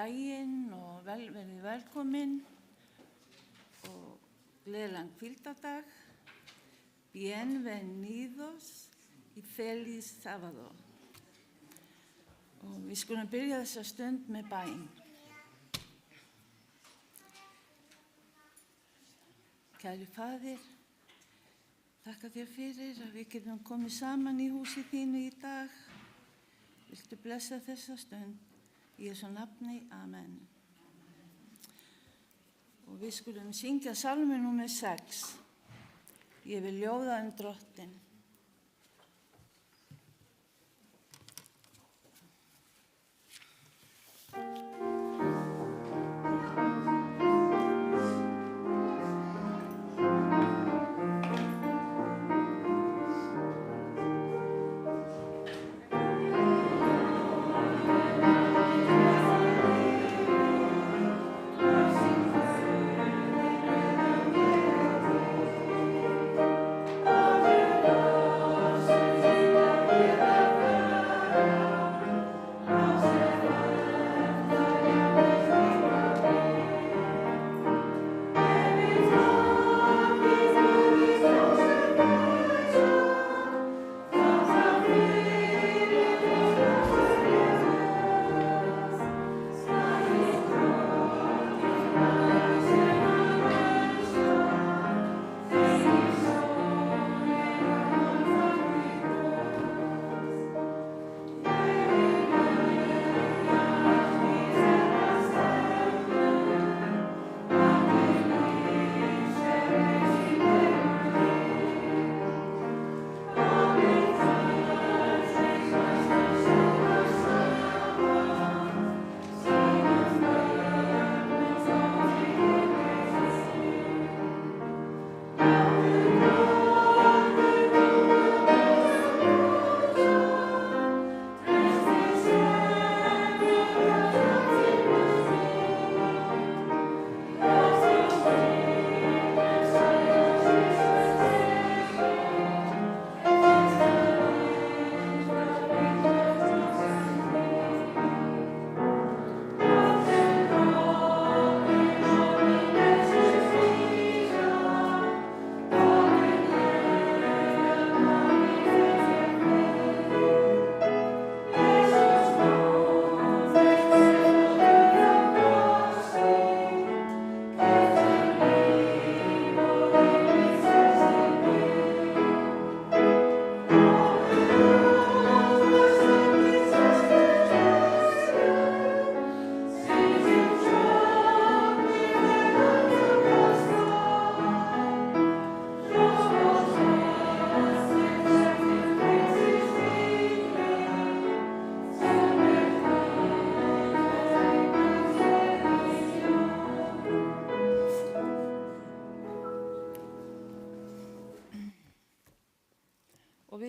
daginn og verið velkomin og gleðilegan hvíldardag. Bienvenidos y feliz sábado. Og við skulum byrja þessa stund með bæn. Kæri Faðir, þakka þér fyrir að við getum komið saman í húsi þínu í dag. Viltu blessa þessa stund í Jesú nafni, amen. Og við skulum syngja salmi númer 6. Ég vil ljóða Drottinn.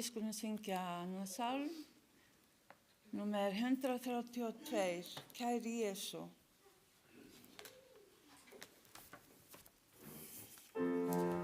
Við skulum syngja annan salm, númer 132, Kæri Jesú. Amen.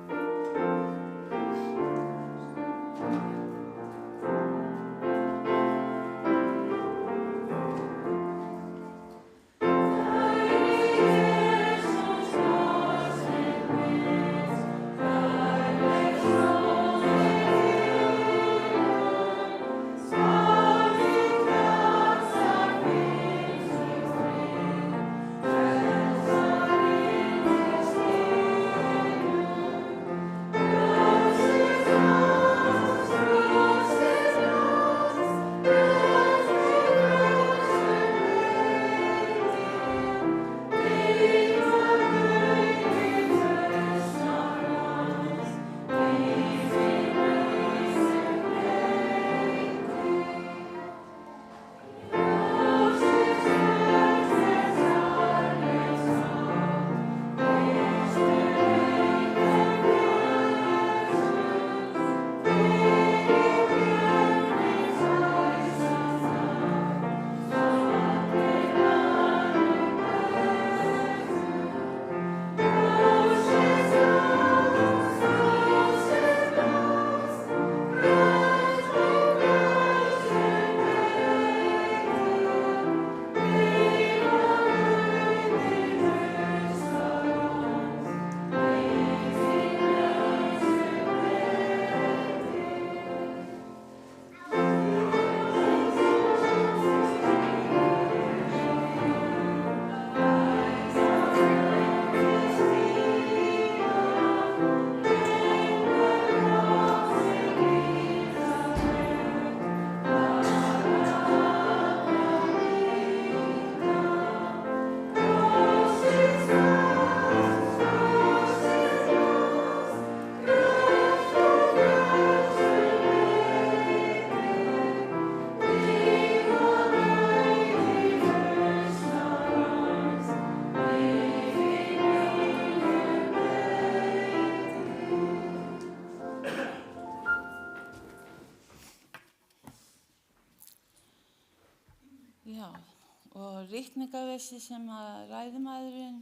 Og ritningaversi sem að ræðumaðurinn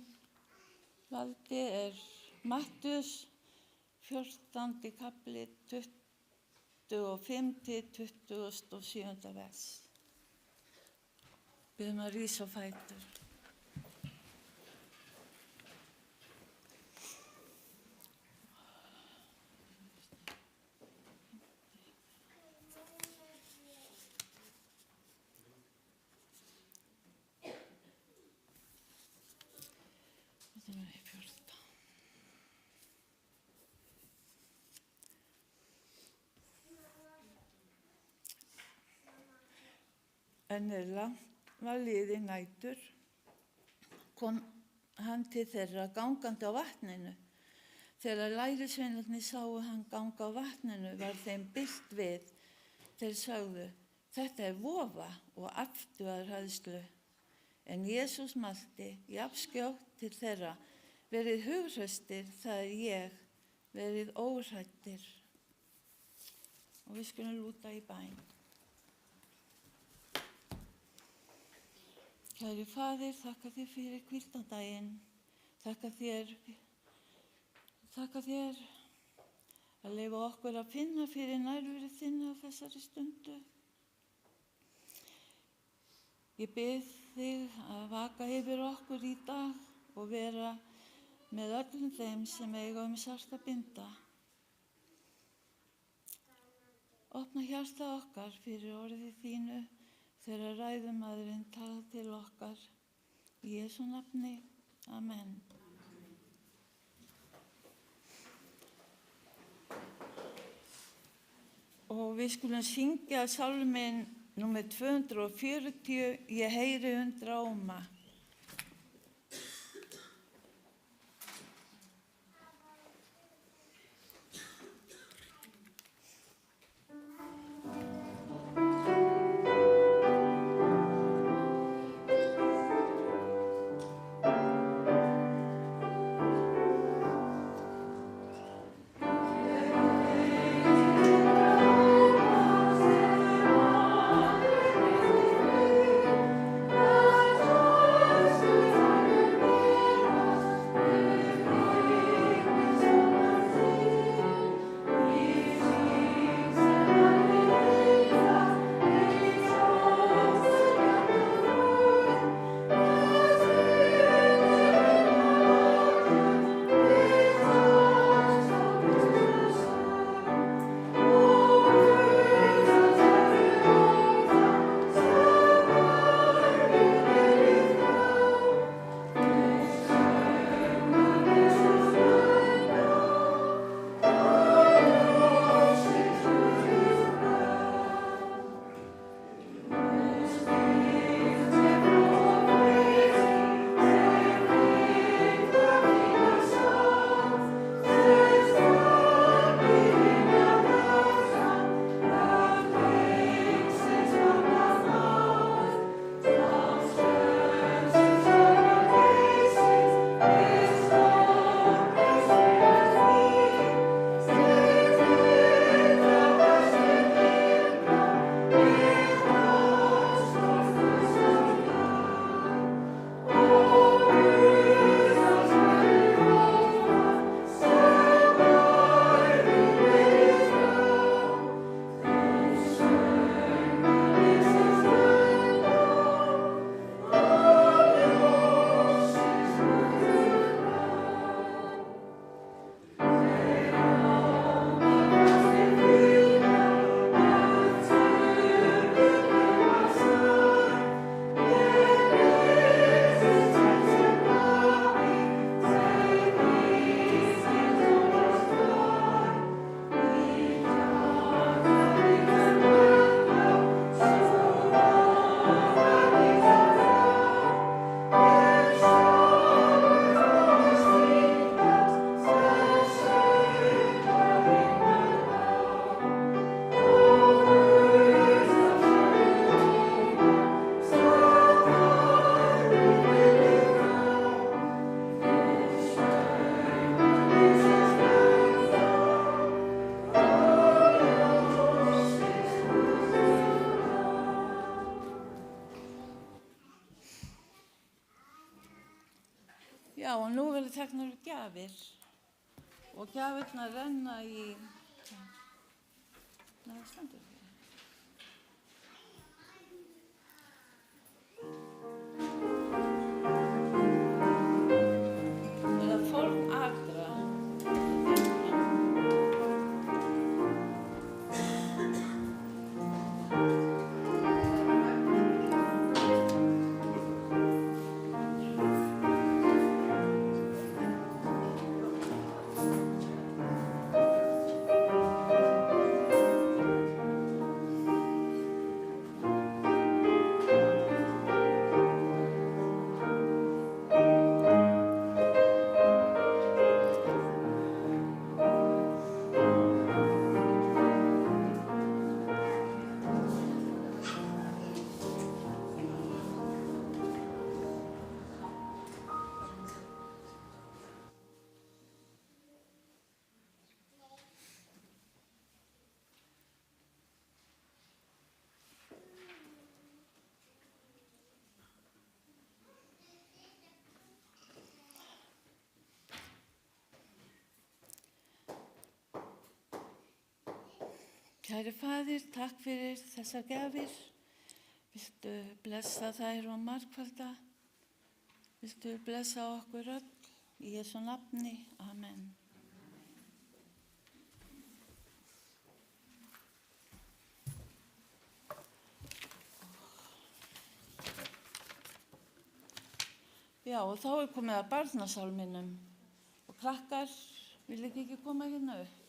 valdi Matthews 14. kapli 25 til 27. vers. Biðjum að rísa á fætur. En langt var liðið nætur, kom hann til þeirra gangandi á vatninu. Þegar lærisveinarnir sáu hann ganga á vatninu var þeim bilt við. Þeir sögðu, þetta vofa og aftu að hræðslu. En Jesús mælti jafnskjótt til þeirra, verið hughraustir, það ég, verið óhræddir. Og við skulum lúta í bæn. Kæri Faðir, þakka þér fyrir hvíldardaginn. Þakka þér að leyfa okkur að finna fyrir nærveru þinni á þessari stundu. Ég bið þig að vaka yfir okkur í dag og vera með öllum þeim sem eiga sárt að binda. Opna hjarta okkar fyrir orði þínu þegar ræðumaðurinn talar til okkar. Í Jesú nafni. Amen. Og við skulum syngja sálminn númer 240, Ég heyri undra óma. Oh teknar upp gjafir og gjafirnar renna í... Nei, það stendur ekki. Það form agra. Kæri Faðir, takk fyrir þessar gjafir. Viltu blessa þær og margfalda? Viltu blessa okkur öll í Jesú nafni? Amen. Já, og þá komið að barnasálminum. Og krakkar, vil ekki koma hérna upp?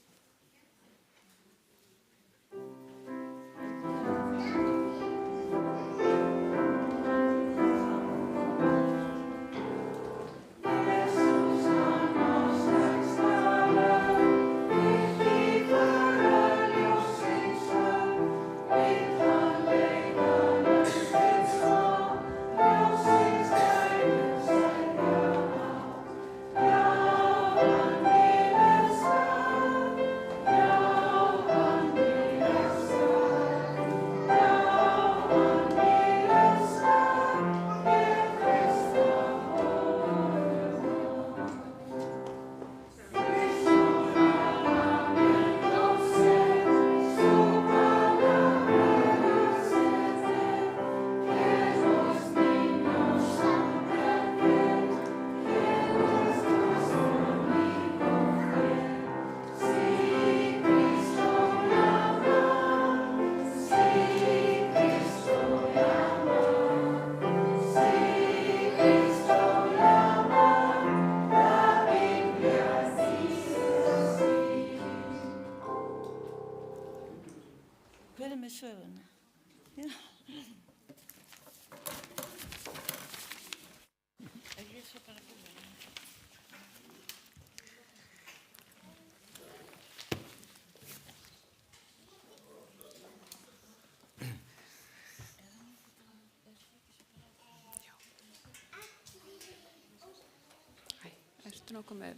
Söguna. Já. Ég svo bara búin. Ertu nokkuð með?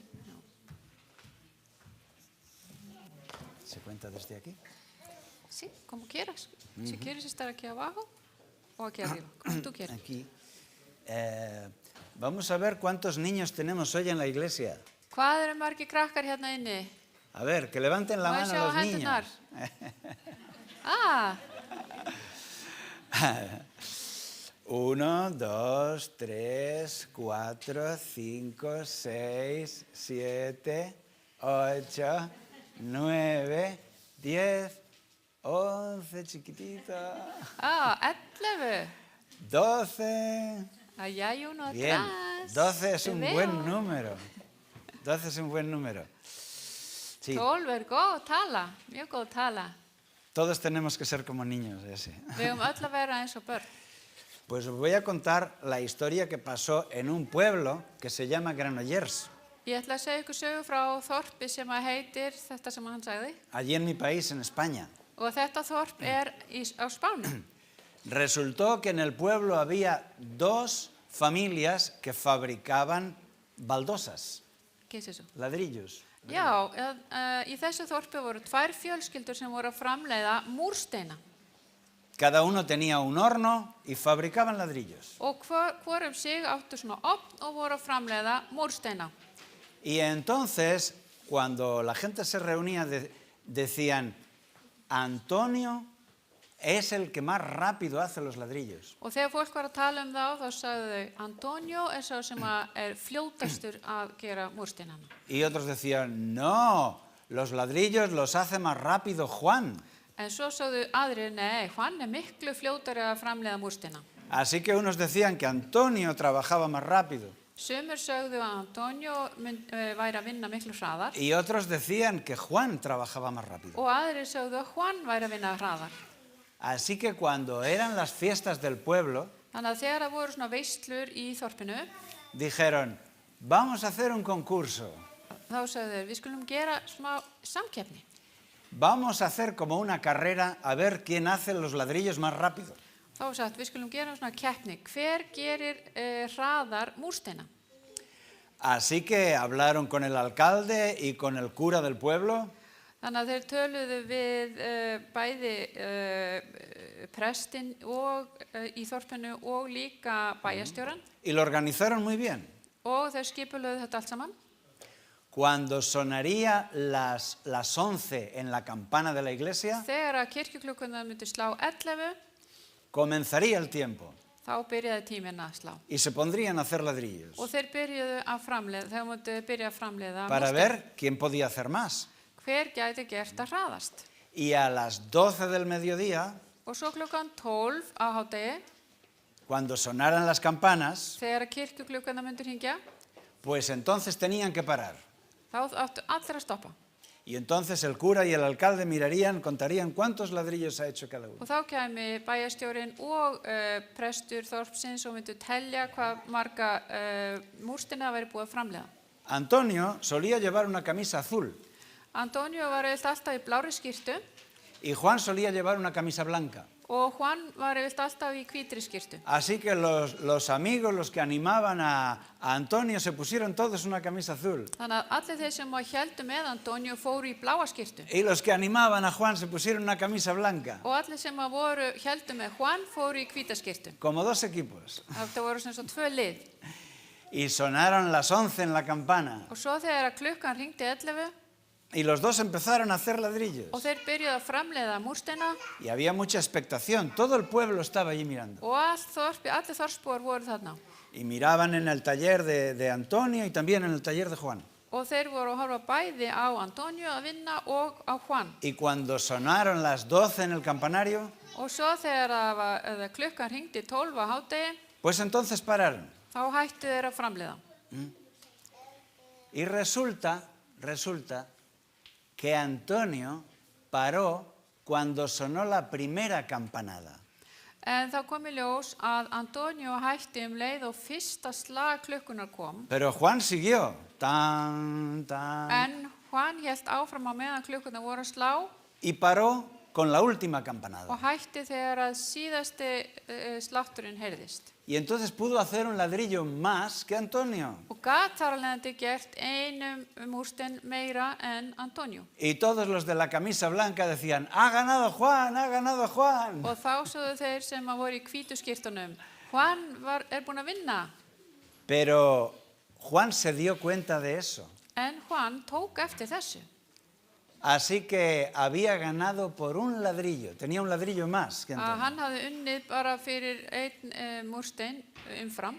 ¿Se cuenta desde aquí? Sí, como quieras. Si quieres estar aquí abajo o aquí arriba, como tú quieras. Aquí. Vamos a ver cuántos niños tenemos hoy en la iglesia. Hvað eru margir krakkar hérna inni? A ver, que levanten la Má ég mano sjá los hendurnar? niños. 1, 2, 3, 4, 5, 6, 7, 8, 9, 10, 11, chiquitita. 11. 12. Allá hay uno Bien, atrás. 12 es Te un veo. buen número. 12 es un buen número. Sí, 12 er góð tala, mjög góð tala. todos tenemos que ser como niños, ese. Við höfum öll að vera eins og börn. Pues os voy a contar la historia que pasó en un pueblo que se llama Granollers, Ég ætla að segja ykkur sögu frá þorpi sem að heitir þetta sem hann sagði. allí en mi país, en España. Og þetta þorp á Spáni. Resultó que en el pueblo había 2 familias que fabricaban baldosas, ¿Qué es eso? ladrillos. Já, í þessu þorpi voru 2 fjölskyldur sem voru að framleiða múrsteina. Cada uno tenía un horno y fabricaban ladrillos. Og hvor sig áttu svona opn og voru að framleiða múrsteina. Y entonces, cuando la gente se reunía, decían, Antonio es el que más rápido hace los ladrillos. Og þegar fólk var að tala þá sagði þau, Antonio sá sem fljótastur að gera múrsteinana. Y otros decían, no, los ladrillos los hace más rápido Juan. En svo sagðu aðrir, nei, Juan miklu fljótari að framleiða múrsteina. Así que unos decían que Antonio trabajaba más rápido. Sumir sögðu að Antonio væri að vinna miklu hraðar. Y otros decían que Juan trabajaba más rápido. Og aðrir sögðu að Juan væri að vinna hraðar. Así que cuando eran las fiestas del pueblo, Þannig að þegar það voru svona veislur í þorpinu, dijeron, vamos a hacer un concurso. þá sögðu þeir, við skulum gera smá samkeppni. Vamos a hacer como una carrera a ver quién hace los ladrillos más rápido. Þá var sagt, við skulum gera svona keppni. Hver gerir hraðar múrsteina? Así que hablaron con el alcalde y con el cura del pueblo. Þannig að þeir töluðu við bæði prestinn og í þorpinu og líka bæjarstjóran. Y lo organizaron muy bien. Og þeir skipulögðu þetta allt saman. Cuando sonaría las 11 en la campana de la iglesia, Þegar að kirkjuklukkurnar myndu slá 11, comenzaría el tiempo þá byrjaði tíminn að slá. y se pondrían a hacer ladrillos Og þeir byrjuðu að framleiða, þeir myndu byrja að framleiða para múrsteina. ver quién podía hacer más. Hver gæti gert að hraðast? Y a las 12 del mediodía, Og svo klukkan 12 á hádegi, cuando sonaran las campanas, þegar að kirkjuklukkurnar myndu hringja, pues entonces tenían que parar. þá áttu allir að stoppa. Y entonces el cura y el alcalde mirarían, contarían cuántos ladrillos ha hecho cada uno. Og þá kæmi bæjarstjórinn og prestur þorpsins og myndu telja hvað marga múrsteina væri búið að framleiða. Antonio solía llevar una camisa azul Antonio var alltaf í blárri skyrtu y Juan solía llevar una camisa blanca. og Juan var alltaf í hvítri skyrtu. Así que los amigos, los que animaban a Antonio, se pusieron todos una camisa azul. Þannig að allir þeir sem héldu með Antonio fóru í bláa skyrtu. Y los que animaban a Juan se pusieron una camisa blanca. Og allir sem héldu með Juan fóru í hvíta skyrtu. Como dos equipos. Það voru sem svo 2 lið. Y sonaron las 11 en la campana. Og svo þegar að klukkan hringdi 11 Y los dos empezaron a hacer ladrillos. og þeir byrjuðu að framleiða múrsteina Y había mucha expectación. Todo el pueblo estaba allí mirando. og allir þorpsbúar voru þarna. Y miraban en el taller de Antonio y también en el taller de Juan. Og þeir voru að horfa bæði á Antonio að vinna og á Juan. Y cuando sonaron las 12 en el campanario, Og svo þegar klukkan hringdi 12 á hádegi, pues entonces pararon. þá hættu þeir að framleiða. Y resulta que Antonio paró cuando sonó la primera campanada. En þá kom í ljós að Antonio hætti leið og fyrsta slag klukkunar kom. Pero Juan siguió. Tan, tan. En Juan hélt áfram á meðan klukkunar voru að slá Y paró con la última campanada. og hætti þegar að síðasti slátturinn heyrðist. Y entonces pudo hacer un ladrillo más que Antonio. Og gat þar að leiðandi gert einum múrstein meira en Antonio. Y todos los de la camisa blanca decían, ha ganado Juan, ha ganado Juan. Og þá sögðu þeir sem voru í hvítu skyrtunum, Juan búinn að vinna. Pero Juan se dio cuenta de eso. En Juan tók eftir þessu. Así que había ganado por un ladrillo, tenía un ladrillo más que Að Antonio. hann hafði unnið bara fyrir einn múrstein umfram.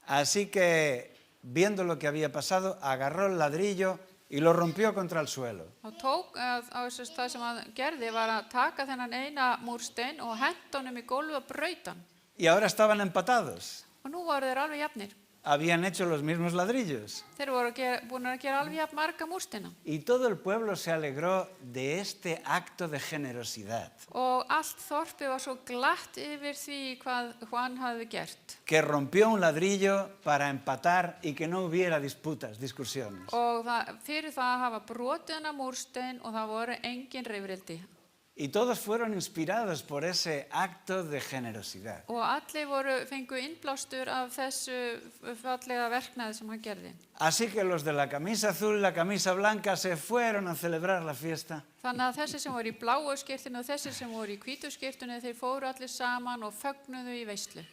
Así que, viendo lo que había pasado, agarró el ladrillo y lo rompió contra el suelo. Og tók það sem hann gerði var að taka þennan eina múrstein og henta honum í gólfið og braut hann. Y ahora estaban empatados. Og nú voru þeir alveg jafnir. Habían hecho los mismos ladrillos. Þeir voru búin að gera alveg jafn marga múrsteina. Y todo el pueblo se alegró de este acto de generosidad, Og allt þorpið var svo glatt yfir því hvað Juan hafði gert. que rompió un ladrillo para empatar y que no hubiera disputas, discusiones. Og fyrir það að hafa brotið hennar múrstein og það voru engin rifrildi. Y todos fueron inspirados por ese acto de generosidad. Og allir fengu innblástur af þessu fallega verknaði sem hann gerði. Así que los de la camisa azul y la camisa blanca se fueron a celebrar la fiesta. Þannig að þessir sem voru í bláu skyrtunni og þessir sem voru í hvítu skyrtunni, þeir fóru allir saman og fögnuðu í veislu.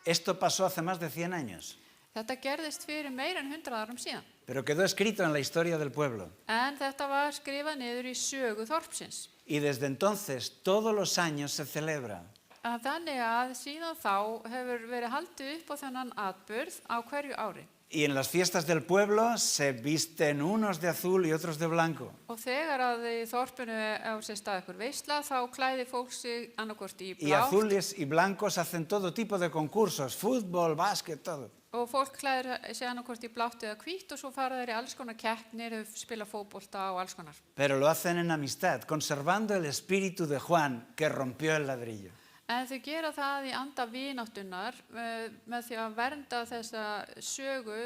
Esto pasó hace más de 100 años. Þetta gerðist fyrir meira en 100 árum síðan. pero quedó escrito en la historia del pueblo. En þetta var skrifað niður í sögu þorpsins. Y desde entonces, todos los años se celebra. Þannig að síðan þá hefur verið haldið upp á þennan atburð á hverju ári. Y en las fiestas del pueblo se visten unos de azul y otros de blanco. Og þegar að í þorpinu á sér stað ykkur veisla, þá klæði fólk sig annarkvort í Y blátt. azules y blancos hacen todo tipo de concursos, fútbol, básquet, todo. Og fólk klæðir sig annarkvort í blátt eða hvítt og svo fara þeir í alls konar keppnir, spila fótbolta og alls konar. Pero lo hacen en amistad, conservando el espíritu de Juan, que rompió el ladrillo. En þau gera það í anda vináttunar með því að vernda þessa sögu,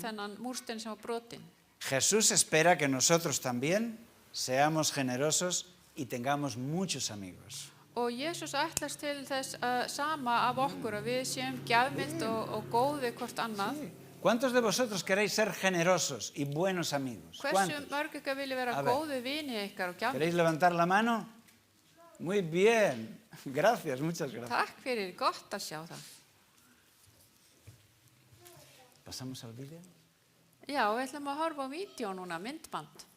þennan múrstein sem var brotinn. Jesús espera que nosotros también seamos generosos y tengamos muchos amigos. Og Jesús ætlast til þess sama af okkur að við séum gjafmild og góð við hvort annað. ¿Cuántos de vosotros queréis ser generosos y buenos amigos? Hversu ¿Cuántos? mörg ykkar vilja vera A ver. góð við vini ykkar og gjafmild? ¿Queréis levantar la mano? Muy bien. Gracias, muchas gracias. Takk fyrir, gott að sjá það. ¿Pasamos al vídeo? Já, við ætlum að horfa á vídeo núna, myndband.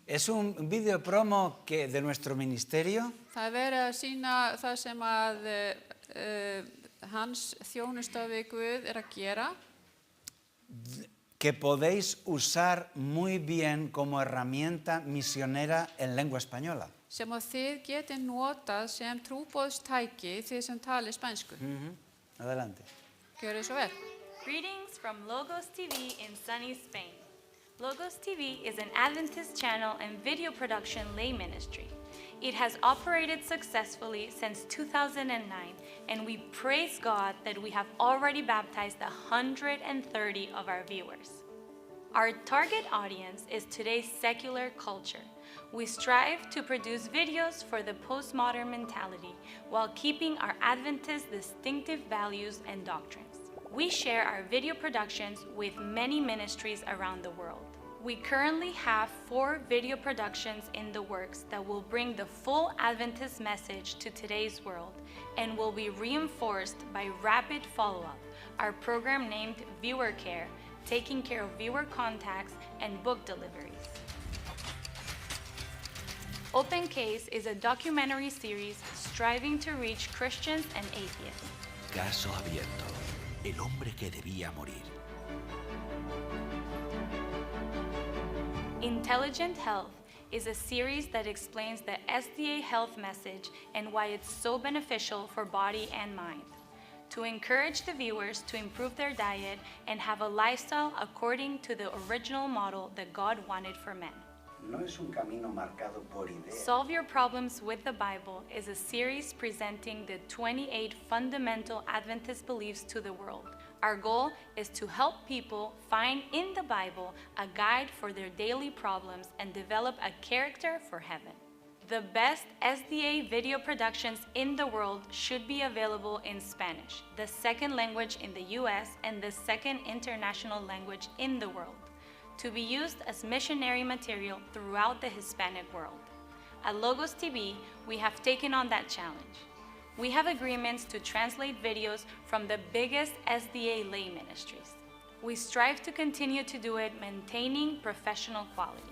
Es un vídeo promo de nuestro ministerio. Það verið að sína það sem að hans þjónusta við Guð að gera. Que podéis usar muy bien como herramienta misionera en lengua española. Sem að þið geti notað sem trúboðstæki þið sem tali spænsku. Adelante. Gjörið svo vel. Greetings from Logos TV in sunny Spain. Logos TV is an Adventist channel and video production lay ministry. It has operated successfully since 2009, and we praise God that we have already baptized 130 of our viewers. Our target audience is today's secular culture. We strive to produce videos for the postmodern mentality while keeping our Adventist distinctive values and doctrines. We share our video productions with many ministries around the world. We currently have 4 video productions in the works that will bring the full Adventist message to today's world and will be reinforced by Rapid Follow-Up, our program named Viewer Care, taking care of viewer contacts and book deliveries. Open Case is a documentary series striving to reach Christians and atheists. Caso abierto. El hombre que debía morir. Intelligent Health is a series that explains the SDA health message and why it's so beneficial for body and mind, to encourage the viewers to improve their diet and have a lifestyle according to the original model that God wanted for men. No es un camino marcado por ideas. Solve Your Problems with the Bible is a series presenting the 28 fundamental Adventist beliefs to the world. Our goal is to help people find in the Bible a guide for their daily problems and develop a character for heaven. The best SDA video productions in the world should be available in Spanish, the second language in the US and the second international language in the world, to be used as missionary material throughout the Hispanic world. At Logos TV, we have taken on that challenge. We have agreements to translate videos from the biggest SDA lay ministries. We strive to continue to do it maintaining professional quality.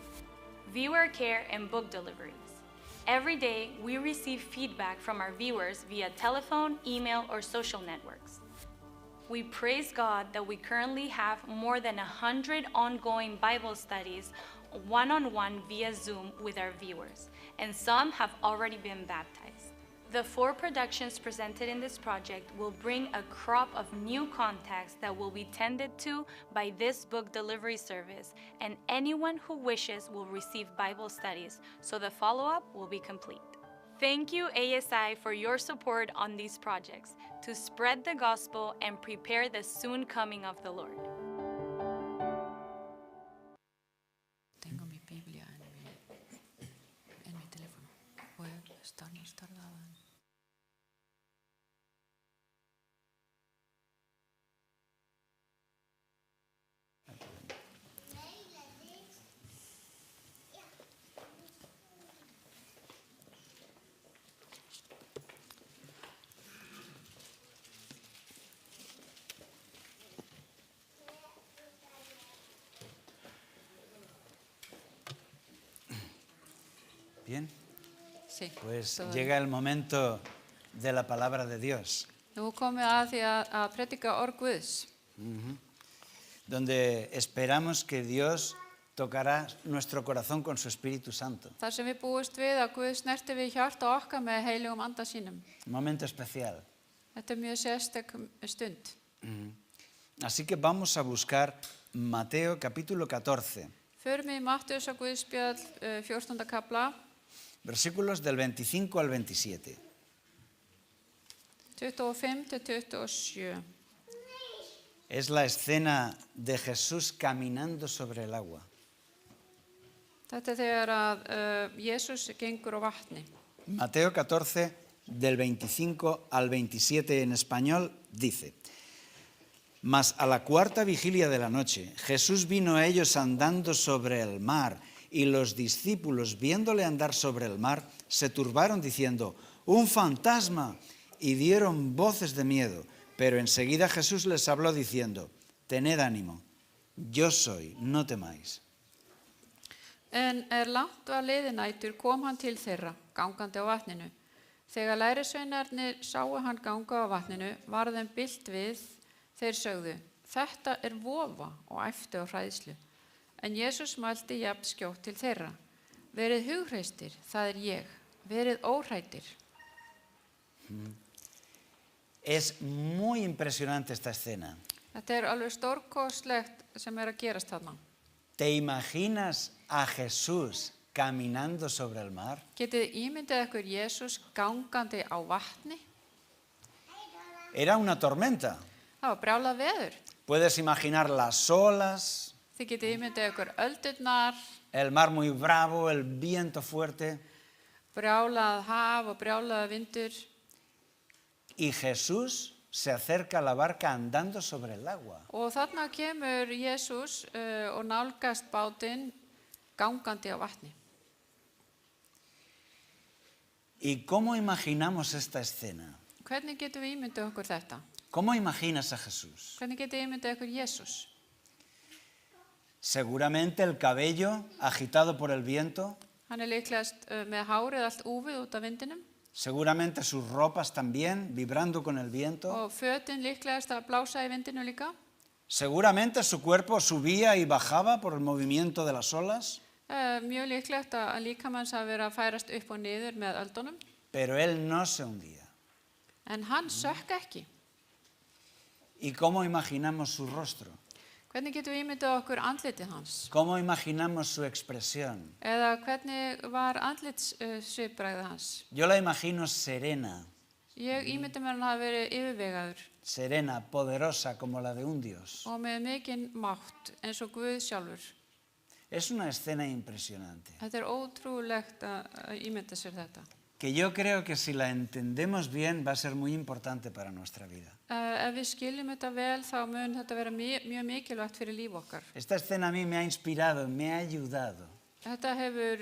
Viewer care and book deliveries. Every day, we receive feedback from our viewers via telephone, email, or social networks. We praise God that we currently have more than 100 ongoing Bible studies one-on-one via Zoom with our viewers, and some have already been baptized. The 4 productions presented in this project will bring a crop of new contacts that will be tended to by this book delivery service, and anyone who wishes will receive Bible studies, so the follow-up will be complete. Thank you, ASI, for your support on these projects to spread the gospel and prepare the soon coming of the Lord. Tengo mi Biblia en mi teléfono. Voy a estar más tardada. Bien, Sí. pues Todo. llega el momento de la palabra de Dios, Nú komum við að því að predika orð Guðs, donde esperamos que Dios tocará nuestro corazón con su Espíritu Santo. þar sem við búist við að Guð snerti við hjarta okkar með heilugum anda sínum. Un momento especial. Þetta mjög sérstök stund. Así que vamos a buscar Mateo capítulo 14, Förum við í Mattheusar Guðspjall 14. kapla, versículos del 25 al 27. 25 til 27. Es la escena de Jesús caminando sobre el agua. Þetta er þegar að Jesús gengur á vatni. Mateo 14, del 25 al 27 en español, dice: Mas a la cuarta vigilia de la noche, Jesús vino a ellos andando sobre el mar, y los discípulos, viéndole andar sobre el mar, se turbaron diciendo: ¡Un fantasma! Y dieron voces de miedo. Pero enseguida Jesús les habló diciendo: Tened ánimo, yo soy, no temáis. En langt var liðinætur kom hann til þeirra, gangandi á vatninu. Þegar lærisveinarnir sáu hann ganga á vatninu, var þeim bilt við, þeir sögðu: Þetta er vofa, og æptu á hræðslu. En Jesús mælti jafn skjótt til þeirra: Verið hugreistir, það er ég, verið óhræddir. Es muy impresionante esta escena. Þetta er alveg stórkostlegt sem er að gerast þarna. ¿Te imaginas a Jesús caminando sobre el mar? Getið þið ímyndið ykkur Jesús gangandi á vatni? Era una tormenta. Það var brjálað veður. Puedes imaginar las olas, Þið getið ímyndið ykkur öldurnar, el mar muy bravo, el viento fuerte. brjálað haf og brjálað vindur. Y Jesús se acerca a la barca andando sobre el agua. Og þarna kemur Jesús og nálgast bátinn gangandi á vatni. ¿Y cómo imaginamos esta escena? Hvernig getum við ímyndið okkur þetta? ¿Cómo imaginas a Jesús? Hvernig getum við ímyndið okkur Jesús? Seguramente el cabello agitado por el viento, Hann er líklegast með hárið allt úfið út af vindinum seguramente sus ropas también vibrando con el viento, og fötin líklegast að blása í vindinu líka. seguramente su cuerpo subía y bajaba por el movimiento de las olas, Mjög líklegt að líkamanns hafi verið að færast upp og niður með öldunum. pero él no se hundía. En hann sökk ekki. ¿Y cómo imaginamos su rostro? Hvernig getum við ímyndið okkur andlitið hans? ¿Cómo imaginamos su expresión? Eða hvernig var andlitssvipbragðið hans? Yo la imagino serena, Ég ímyndi mér hann hafi verið yfirvegaður serena, poderosa como la de un dios. og með mikinn mátt eins og Guð sjálfur. Es una escena impresionante, Þetta er ótrúlegt að ímynda sér þetta. que yo creo que si la entendemos bien va a ser muy importante para nuestra vida. Ef við skiljum þetta vel þá mun þetta vera mjög mikilvægt fyrir líf okkar. Esta escena a mí me ha inspirado, me ha ayudado. Þetta hefur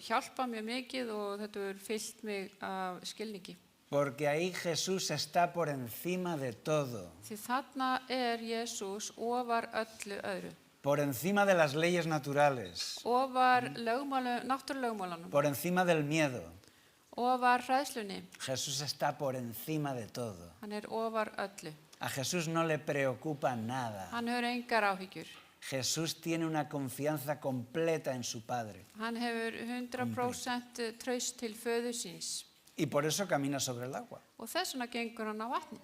hjálpað mjög mikið og þetta hefur fyllt mig af skilningi. Porque ahí Jesús está por encima de todo, Því þarna er Jesús ofar öllu öðru. por encima de las leyes naturales, Ofar náttúrulögmálunum, por encima del miedo. ofar hræðslunni. Jesús está por encima de todo. Hann er ofar öllu. A Jesús no le preocupa nada. Hann hefur engar áhyggjur. Jesús tiene una confianza completa en su Padre Hann hefur 100% traust til föður síns y por eso camina sobre el agua. og þess vegna gengur hann á vatni.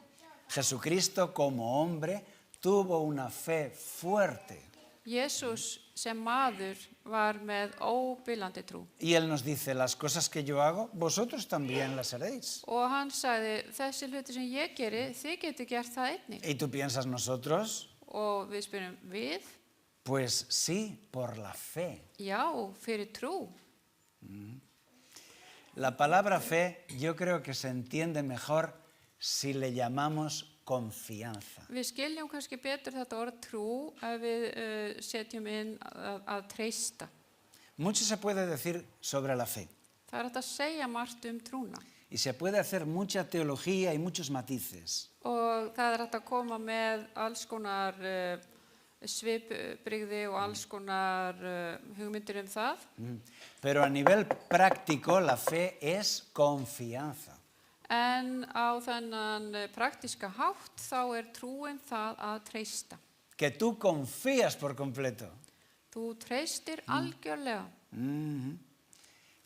Jesucristo como hombre tuvo una fe fuerte Jesús sem maður var með óbilandi trú y Él nos dice, las cosas que yo hago, vosotros también las haréis. og hann sagði, þessi hluti sem ég geri, þið geti gert það einnig. ¿Y tú piensas nosotros? Og við spyrjum, við? Pues sí, por la fe. Já, fyrir trú. La palabra fe yo creo que se entiende mejor si le llamamos confianza. Við skiljum kannski betur þetta orð trú ef við setjum inn að treysta. Mucho se puede decir sobre la fe Það er hægt að segja margt trúna y se puede hacer mucha teología y muchos matices. og það er hægt að koma með alls konar svipbrigði og alls konar hugmyndir það. Pero a nivel práctico la fe es confianza. En á þennan praktíska hátt þá trúin það að treysta. Que tú confías por completo. Þú treystir algjörlega.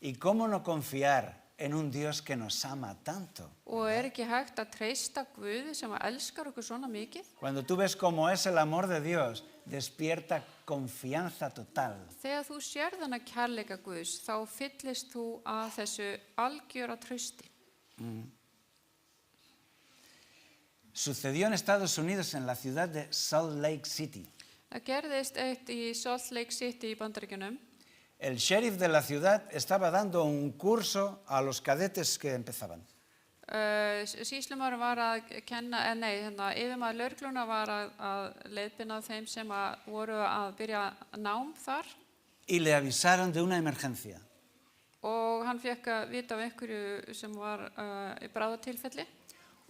¿Y cómo no confiar en un Dios que nos ama tanto? Og ekki hægt að treysta Guði sem að elskar okkur svona mikið? Cuando tú ves cómo es el amor de Dios, despierta confianza total. Þegar þú sér þennan kærleika Guðs, þá fyllist þú að þessu algjöra trausti. Sucedió en Estados Unidos en la ciudad de Salt Lake City. Það gerðist eitt í Salt Lake City í Bandaríkjunum. El sheriff de la ciudad estaba dando un curso a los cadetes que empezaban. Sýslumaður var að kenna, yfirmaður lögreglunnar var að leiðbeina þeim sem voru að byrja nám þar. Y le avisaron de una emergencia. Og hann fekk að vita af einhverju sem var í bráðatilfelli.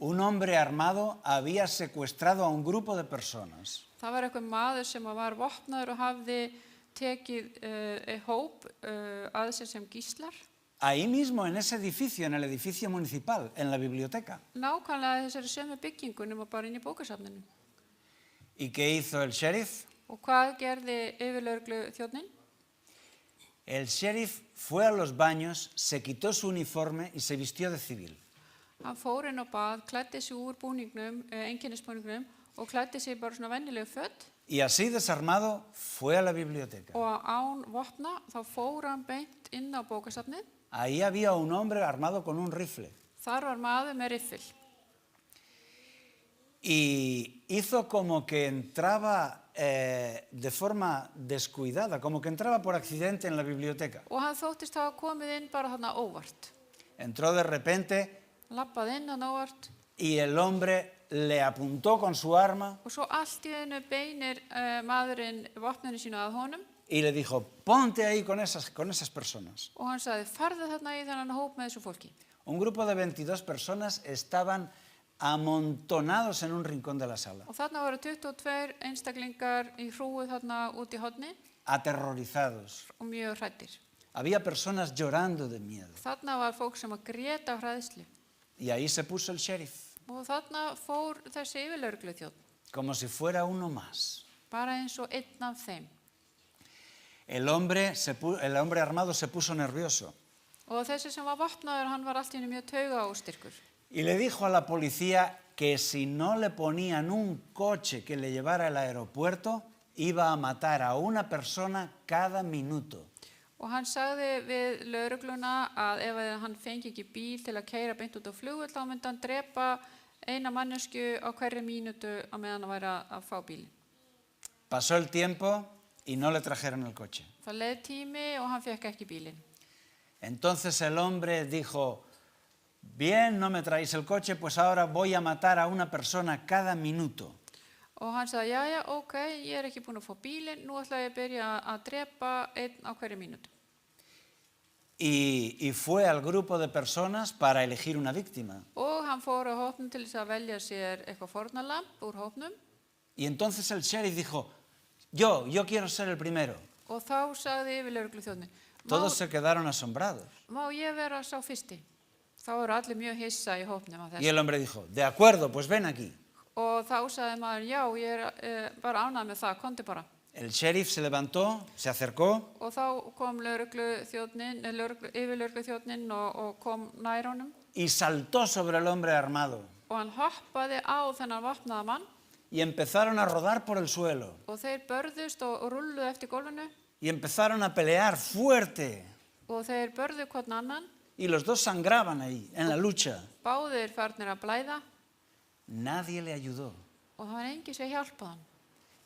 Un hombre armado había secuestrado a un grupo de personas. Það var einhver maður sem var vopnaður og hafði tekið hóp að sér sem gíslar. Ahí mismo, en ese edificio, en el edificio municipal, en la biblioteca. Nákvæmlega þessari sömu byggingu nema bara inn í bókasafninu. ¿Y qué hizo el sheriff? Og hvað gerði yfirlögregluþjónninn? El sheriff fue a los baños, se quitó su uniforme y se vistió de civil. Hann fór inn á bað, klæddi sig úr búningnum, einkennisbúningnum og klæddi sig bara svona venjulegu föt. Y así desarmado fue a la biblioteca. Og án vopna þá fór hann beint inn á bókasafnið. Ahí había un hombre armado con un rifle. Þar var maður með riffil. Y hizo como que entraba de forma descuidada, como que entraba por accidente en la biblioteca. Og hann þóttist hafa komið inn bara þarna óvart. Entró de repente Lappaði inn hann óvart. y el hombre le apuntó con su arma Og svo allt í einu beinir maðurinn vopninu sínu að honum. y le dijo, ponte ahí con esas personas. Og hann sagði, farðu þarna í þennan hóp með þessu fólki. Un grupo de 22 personas estaban amontonados en un rincón de la sala, Og þarna voru 22 einstaklingar í hrúu þarna út í horni aterrorizados. og mjög hræddir. Había personas llorando de miedo. Þarna var fólk sem að gréta af hræðslu. Y ahí se puso el sheriff, Og þarna fór þessi yfirlögregluþjónn, como si fuera uno más. bara eins og einn af þeim. El hombre armado se puso nervioso Og þessi sem var vopnaður, hann var allt í einu mjög taugaóstyrkur. y le dijo a la policía que si no le ponían un coche que le llevara al aeropuerto, iba a matar a una persona cada minuto. Og hann sagði við lögregluna að ef hann fengi ekki bíl til að keyra beint út á flugvöll, þá myndi hann drepa eina mannesku á hverri mínútu á meðan hann væri að fá bílinn. Pasó el tiempo y no le trajeron el coche. Það leið tími og hann fekk ekki bílinn. Entonces el hombre dijo, bien, no me traéis el coche, pues ahora voy a matar a una persona cada minuto. Og hann sagði, jæja, ok, ég ekki búin að fá bílinn, nú ætla ég að byrja að drepa einn á hverju mínútu. Y fue al grupo de personas para elegir una víctima. Og hann fór á hópnum til þess að velja sér eitthvað fórnarlamb úr hópnum. Y entonces el sheriff dijo, yo quiero ser el primero. Og þá sagði yfirlögregluþjónninn, Todos se quedaron asombrados. má ég vera sá fyrsti? Þá eru allir mjög hissa í hópnum af Y þessu. el hombre dijo, de acuerdo, pues ven aquí. Og þá sagði maður, já, ég bara ánægð með það, komdu bara. El sheriff se levantó, se acercó Og þá kom yfirlögregluþjónninn og kom nær honum. y saltó sobre el hombre armado. Og hann hoppaði á þennan vopnaða mann. Y empezaron a rodar por el suelo. Og þeir börðust og rulluðu eftir gólfinu. Y empezaron a pelear fuerte. Og þeir börðu hvern annan. Y los dos sangraban ahí, en la lucha. Báðir farnir að blæða. Nadie le ayudó. Og það var enginn sem hjálpaði hann.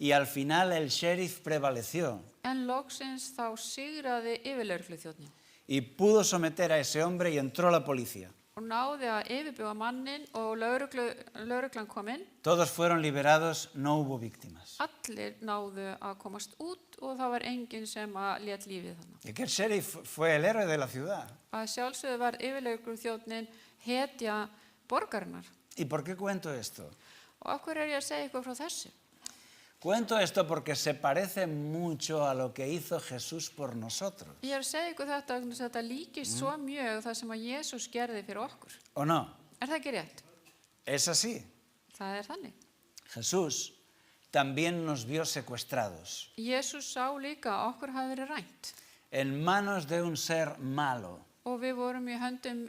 Y al final el sheriff prevaleció En loksins þá sigraði yfirlögregluþjónninn. y pudo someter a ese hombre y entró la policía. Og náði að yfirbuga mannin og lögreglan kom inn. Todos fueron liberados, no hubo víctimas. Allir náðu að komast út og það var enginn sem að lét lífið þannig. Y que el sheriff fue el héroe de la ciudad. Að sjálfsögðu var yfirlögregluþjónninn hetja borgarinnar. ¿Y por qué cuento esto? Og af hverju ég að segja ykkur frá þessu? Cuento esto porque se parece mucho a lo que hizo Jesús por nosotros, Ég er að segja ykkur þetta vegna þess að þetta líkist svo mjög það sem að Jesús gerði fyrir okkur. ¿o no? Er það ekki rétt? Es así. Það þannig. Jesús también nos vio secuestrados Jesús sá líka að okkur hafi verið rænt en manos de un ser malo. og við vorum í höndum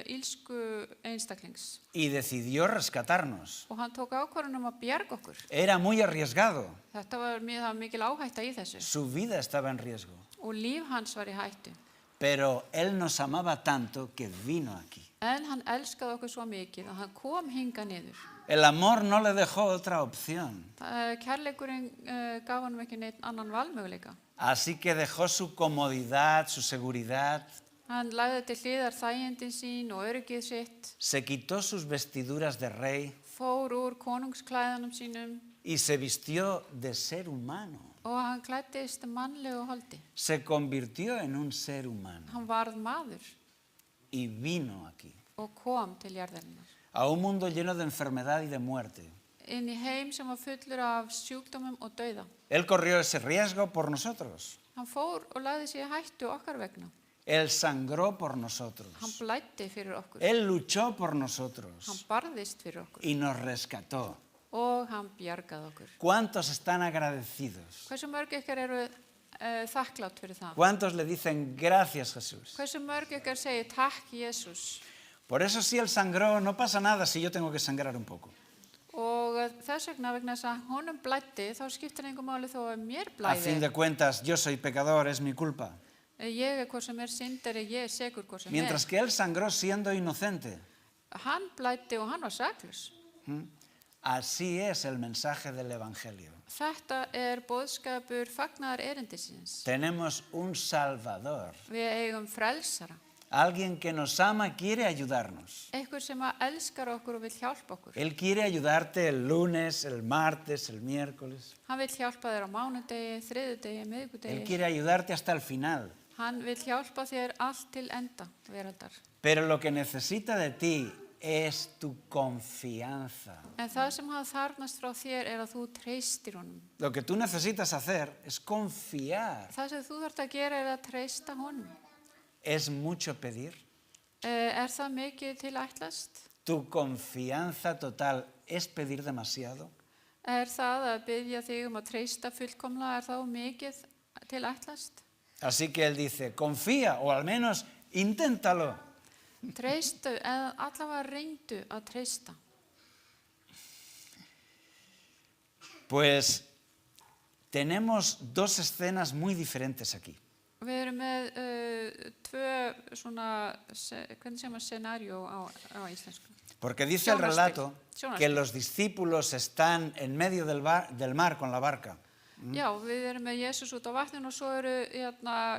ílsku einstaklings Y decidió rescatarnos. og hann tók ákvörðun að bjarga okkur. Era muy arriesgado. Það var mikil áhætta í þessu Su vida estaba en riesgo. og líf hans var í hættu. Pero Él nos amaba tanto que vino aquí. En hann elskaði okkur svo mikið að hann kom hinga niður. El amor no le dejó otra opción. Kærleikurinn gaf hann ekki neitt annan valmöguleika. Así que dejó su comodidad, su seguridad. Hann lagði til hliðar þægindin sín og öryggið sitt, Se quitó sus vestiduras de rey fór úr konungsklæðanum sínum y se vistió de ser humano. og hann klæddist mannlegu holdi. Se convirtió en un ser humano Hann varð maður y vino aquí. og kom til jarðarinnar. A un mundo lleno de enfermedad y de muerte. Inn í heim sem var fullur af sjúkdómum og dauða. Él corrió ese riesgo por nosotros. Hann fór og lagði sig í hættu okkar vegna. Él sangró por nosotros. Hann blæddi fyrir okkur. Él luchó por Hann nosotros barðist fyrir okkur y nos rescató. og hann bjargaði okkur. ¿Cuántos están agradecidos? Hversu mörg ykkar eru þakklátt fyrir það? ¿Cuántos le dicen gracias, Jesús? Hversu mörg ykkar segir takk Jesús? Por eso si Él sangró, no pasa nada si yo tengo que sangrar un poco. Og þess vegna þess að honum blæddi, þá skiptir engu máli þó að mér A fin blæði. de cuentas, yo soy pecador, es mi culpa. Ég hvort sem syndari, ég segur hvort sem Mientras que Él sangró siendo inocente. Hann blæddi og hann var saklaus. Así es el mensaje del Evangelio. Þetta boðskapur fagnaðar erindisins. Tenemos un Salvador, Við eigum frelsara. alguien que nos ama, quiere ayudarnos. Einhver sem elskar okkur og vill hjálpa okkur. Él quiere ayudarte el lunes, el martes, el miércoles. Hann vill hjálpa þér á mánudegi, þriðjudegi, Él miðvikudegi. quiere ayudarte hasta el final. Hann vill hjálpa þér allt til enda veraldar. Pero lo que necesita de ti es tu confianza. En það sem hann þarfnast frá þér að þú treystir honum. Lo que tú necesitas hacer es confiar. Það sem þú þarft að gera að treysta honum. ¿Es mucho pedir? Það mikið til ætlast? ¿Tu confianza total es pedir demasiado? Það að biðja þig að treysta fullkomlega, það mikið til ætlast? Así que Él dice, confía o al menos inténtalo. Treystu, eða allavega reyndu að treysta. Pues tenemos dos escenas muy diferentes aquí. Við erum með tvö svona, hvernig segir maður scenario á íslensku? Porque dice el relato Sjónarspil. que los discípulos están en medio del mar con la barca. Já, við erum með Jesús út á vatninu og svo eru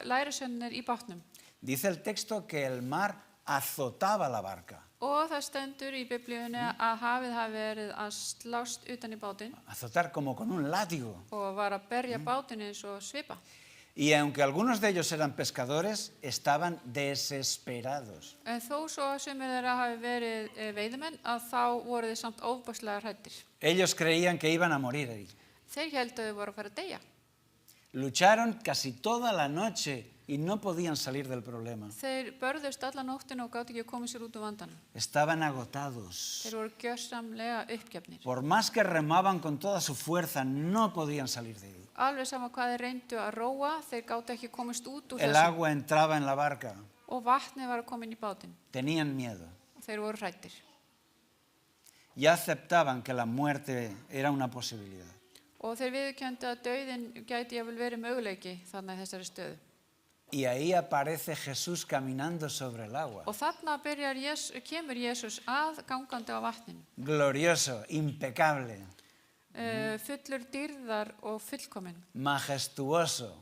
lærisveinarnir í bátnum. Dice el texto que el mar azotaba la barca. Og það stendur í Biblíunni að hafið hafi verið að slást utan í bátinn Azotar como con un látigo. og var að berja bátinn eins og svipa. Y aunque algunos de ellos eran pescadores, estaban desesperados. En þó svo að sumir þeirra hafi verið veiðimenn að þá voru þeir samt ofboðslega hræddir. Ellos creían que iban a morir ahí. Þeir héldu að þau voru að fara að deyja. Lucharon casi toda la noche y no podían salir del problema. Þeir börðust alla nóttina og gátu ekki að koma sér út úr vandanum. Estaban agotados. Þeir voru gjörsamlega uppgefnir. Por más que remaban con toda su fuerza, no podían salir de ahí. Alveg sama hvað þeir reyndu að róa, þeir gátu ekki komist út úr El þessu. agua entraba en la barca. Og vatnið var að koma inn í bátinn. Tenían miedo. Þeir voru hræddir. Ya aceptaban que la muerte era una posibilidad. Og þeir viðurkenndu að dauðinn gæti jafnvel verið möguleiki þannig í þessari stöðu. Y ahí aparece Jesús caminando sobre el agua. Og þarna kemur Jesús að gangandi á vatninu. Glorioso, impecable, Fullur dýrðar og fullkominn. majestuoso,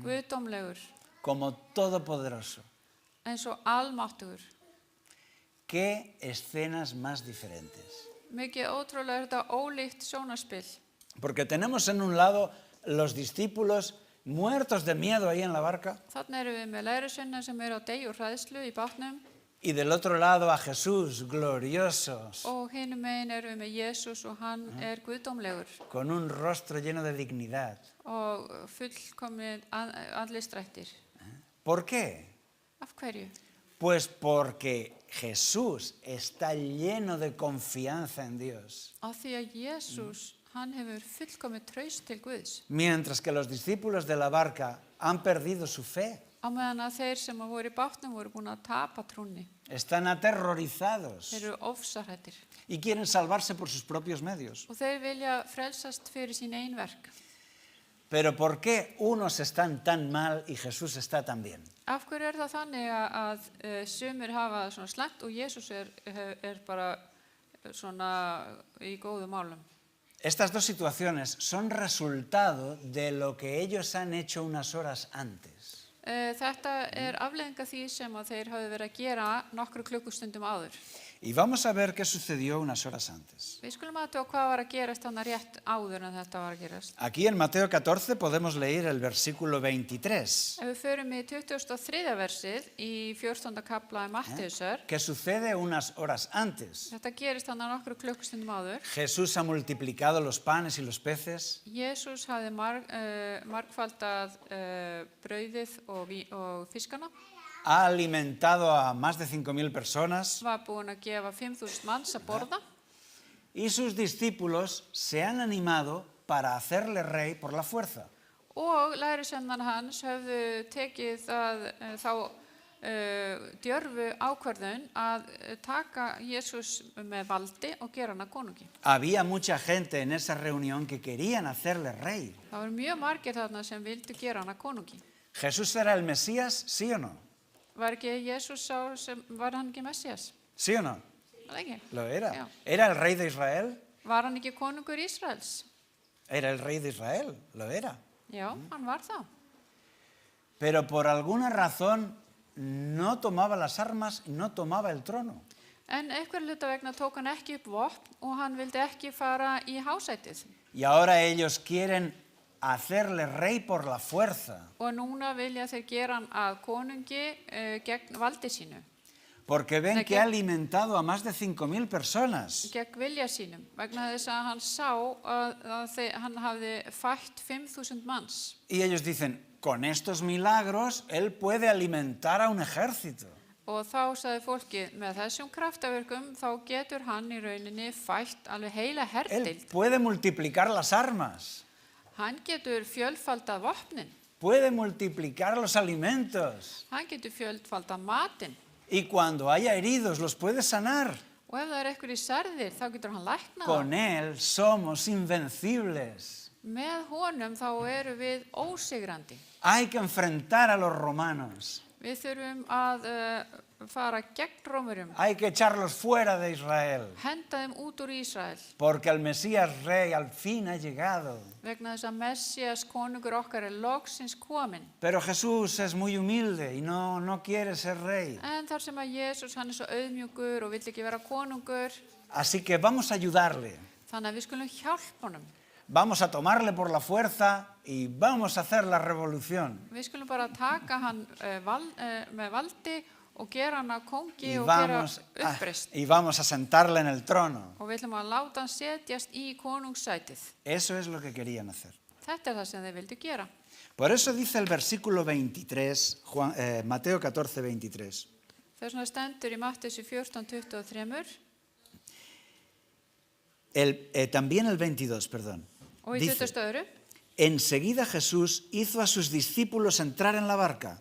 Guðdómlegur, como todopoderoso. eins og almáttugur. ¿Qué escenas más diferentes? Mikið ótrúlega er þetta ólíkt sjónarspil. Porque tenemos en un lado los discípulos muertos de miedo ahí en la barca. Þarna erum við með lærisveinana sem eru á deyju og hræðslu í bátnum. Y del otro lado a Jesús, gloriosos, Og hinum megin erum við með Jesús og hann guðdómlegur con un rostro lleno de dignidad. og fullkomið andlitsdrættir. ¿Por qué? Af hverju? Pues porque Jesús está lleno de confianza en Dios. Af því að Jesús, hann hefur fullkomið traust til Guðs. Mientras que los discípulos de la barca han perdido su fe. Á meðan að þeir sem voru í bátnum voru búin að tapa trúnni. Están aterrorizados Þeir eru ofsahrættir y quieren salvarse por sus propios medios. og þeir vilja frelsast fyrir sín ein verk. Pero ¿por qué unos están tan mal y Jesús está tan bien? Af hverju það þannig að sumir hafa svona slæmt og Jesús bara svona í góðum málum? Estas dos situaciones son resultado de lo que ellos han hecho unas horas antes. Þetta afleiðing af því sem að þeir hafi verið að gera nokkru klukkustundum áður. Y vamos a ver qué sucedió unas horas antes. Við skulum aðtöga hvað var að gerast þannig rétt áður en þetta var að gerast. Aquí en Mateo 14 podemos leer el versículo 23, Ef við förum í 23. versið í 14. kapla í Mattheusar, que sucede unas horas antes. þetta gerist þannig nokkru klukkustundum áður. Jesús ha multiplicado los panes y los peces, Jesús hafði margfaldað brauðið og fiskana, ha alimentado a más de 5.000 personas var búin að gefa 5.000 manns að borða y sus discípulos se han animado para hacerle rey por la fuerza. og lærisveinar hans höfðu tekið þá djörfu ákvörðun að taka Jesús með valdi og gera hann að konungi. Había mucha gente en esa reunión que querían hacerle rey. Það voru mjög margir þarna sem vildu gera hann að konungi. ¿Jesús era el Mesías, sí o no? Var ekki Jesús var hann ekki Messias? ¿Sí o no? Var það ekki? Lo era. Já. ¿Era el rey de Israel? Var hann ekki konungur Ísraels? Era el rey de Israel, lo era. Já, hann var það. Pero por alguna razón no tomaba las armas y no tomaba el trono. En einhver hluta vegna tók hann ekki upp vopn og hann vildi ekki fara í hásætið. Y ahora ellos quieren hacerle rey por la fuerza, Og núna vilja þeir gera hann að konungi gegn valdi sínu, porque ven ¿De que qué? ha alimentado a más de 5.000 personas. gegn vilja sínum, vegna þess að hann sá að hann hafði fætt 5.000 manns. Y ellos dicen, con estos milagros él puede alimentar a un ejército. Og þá sagði fólkið, með þessum kraftaverkum þá getur hann í rauninni fætt alveg heila Él herdild. puede multiplicar las armas, Hann getur fjölfaldað vopnin, puede multiplicar los alimentos hann getur fjölfaldað matinn. y cuando haya heridos los puede sanar. Og ef það eitthvað í særðir, þá getur hann læknað Con það. él somos invencibles. Með honum þá eru við ósigrandi. Hay que enfrentar a los romanos. Við þurfum að fara gegn Rómurum, Hay que echarlos fuera de Israel. henda þeim út úr Ísrael, Porque el Mesías rey al fin ha llegado. vegna þess að Messias konungur okkar loksins kominn. Pero Jesús es muy humilde y no quiere ser rey. En þar sem að Jesús, hann svo auðmjúkur og vill ekki vera konungur, Así que vamos a ayudarle. þannig að við skulum hjálpa honum. Vamos a tomarle por la fuerza y vamos a hacer la revolución. Við skulum bara taka hann með valdi og gera hann að kongi Y og gera vamos a sentarle en el trono. Og við ætlum að láta hann setjast í konungssætið. Eso es lo que querían hacer. Þetta það sem þeir vildu gera. Por eso dice el versículo 23, Mateo 14, 23. Þess vegna stendur í Mattheusi 14:23 También el 22, perdón. og í Dice, 22. enseguida Jesús hizo a sus discípulos entrar en la barca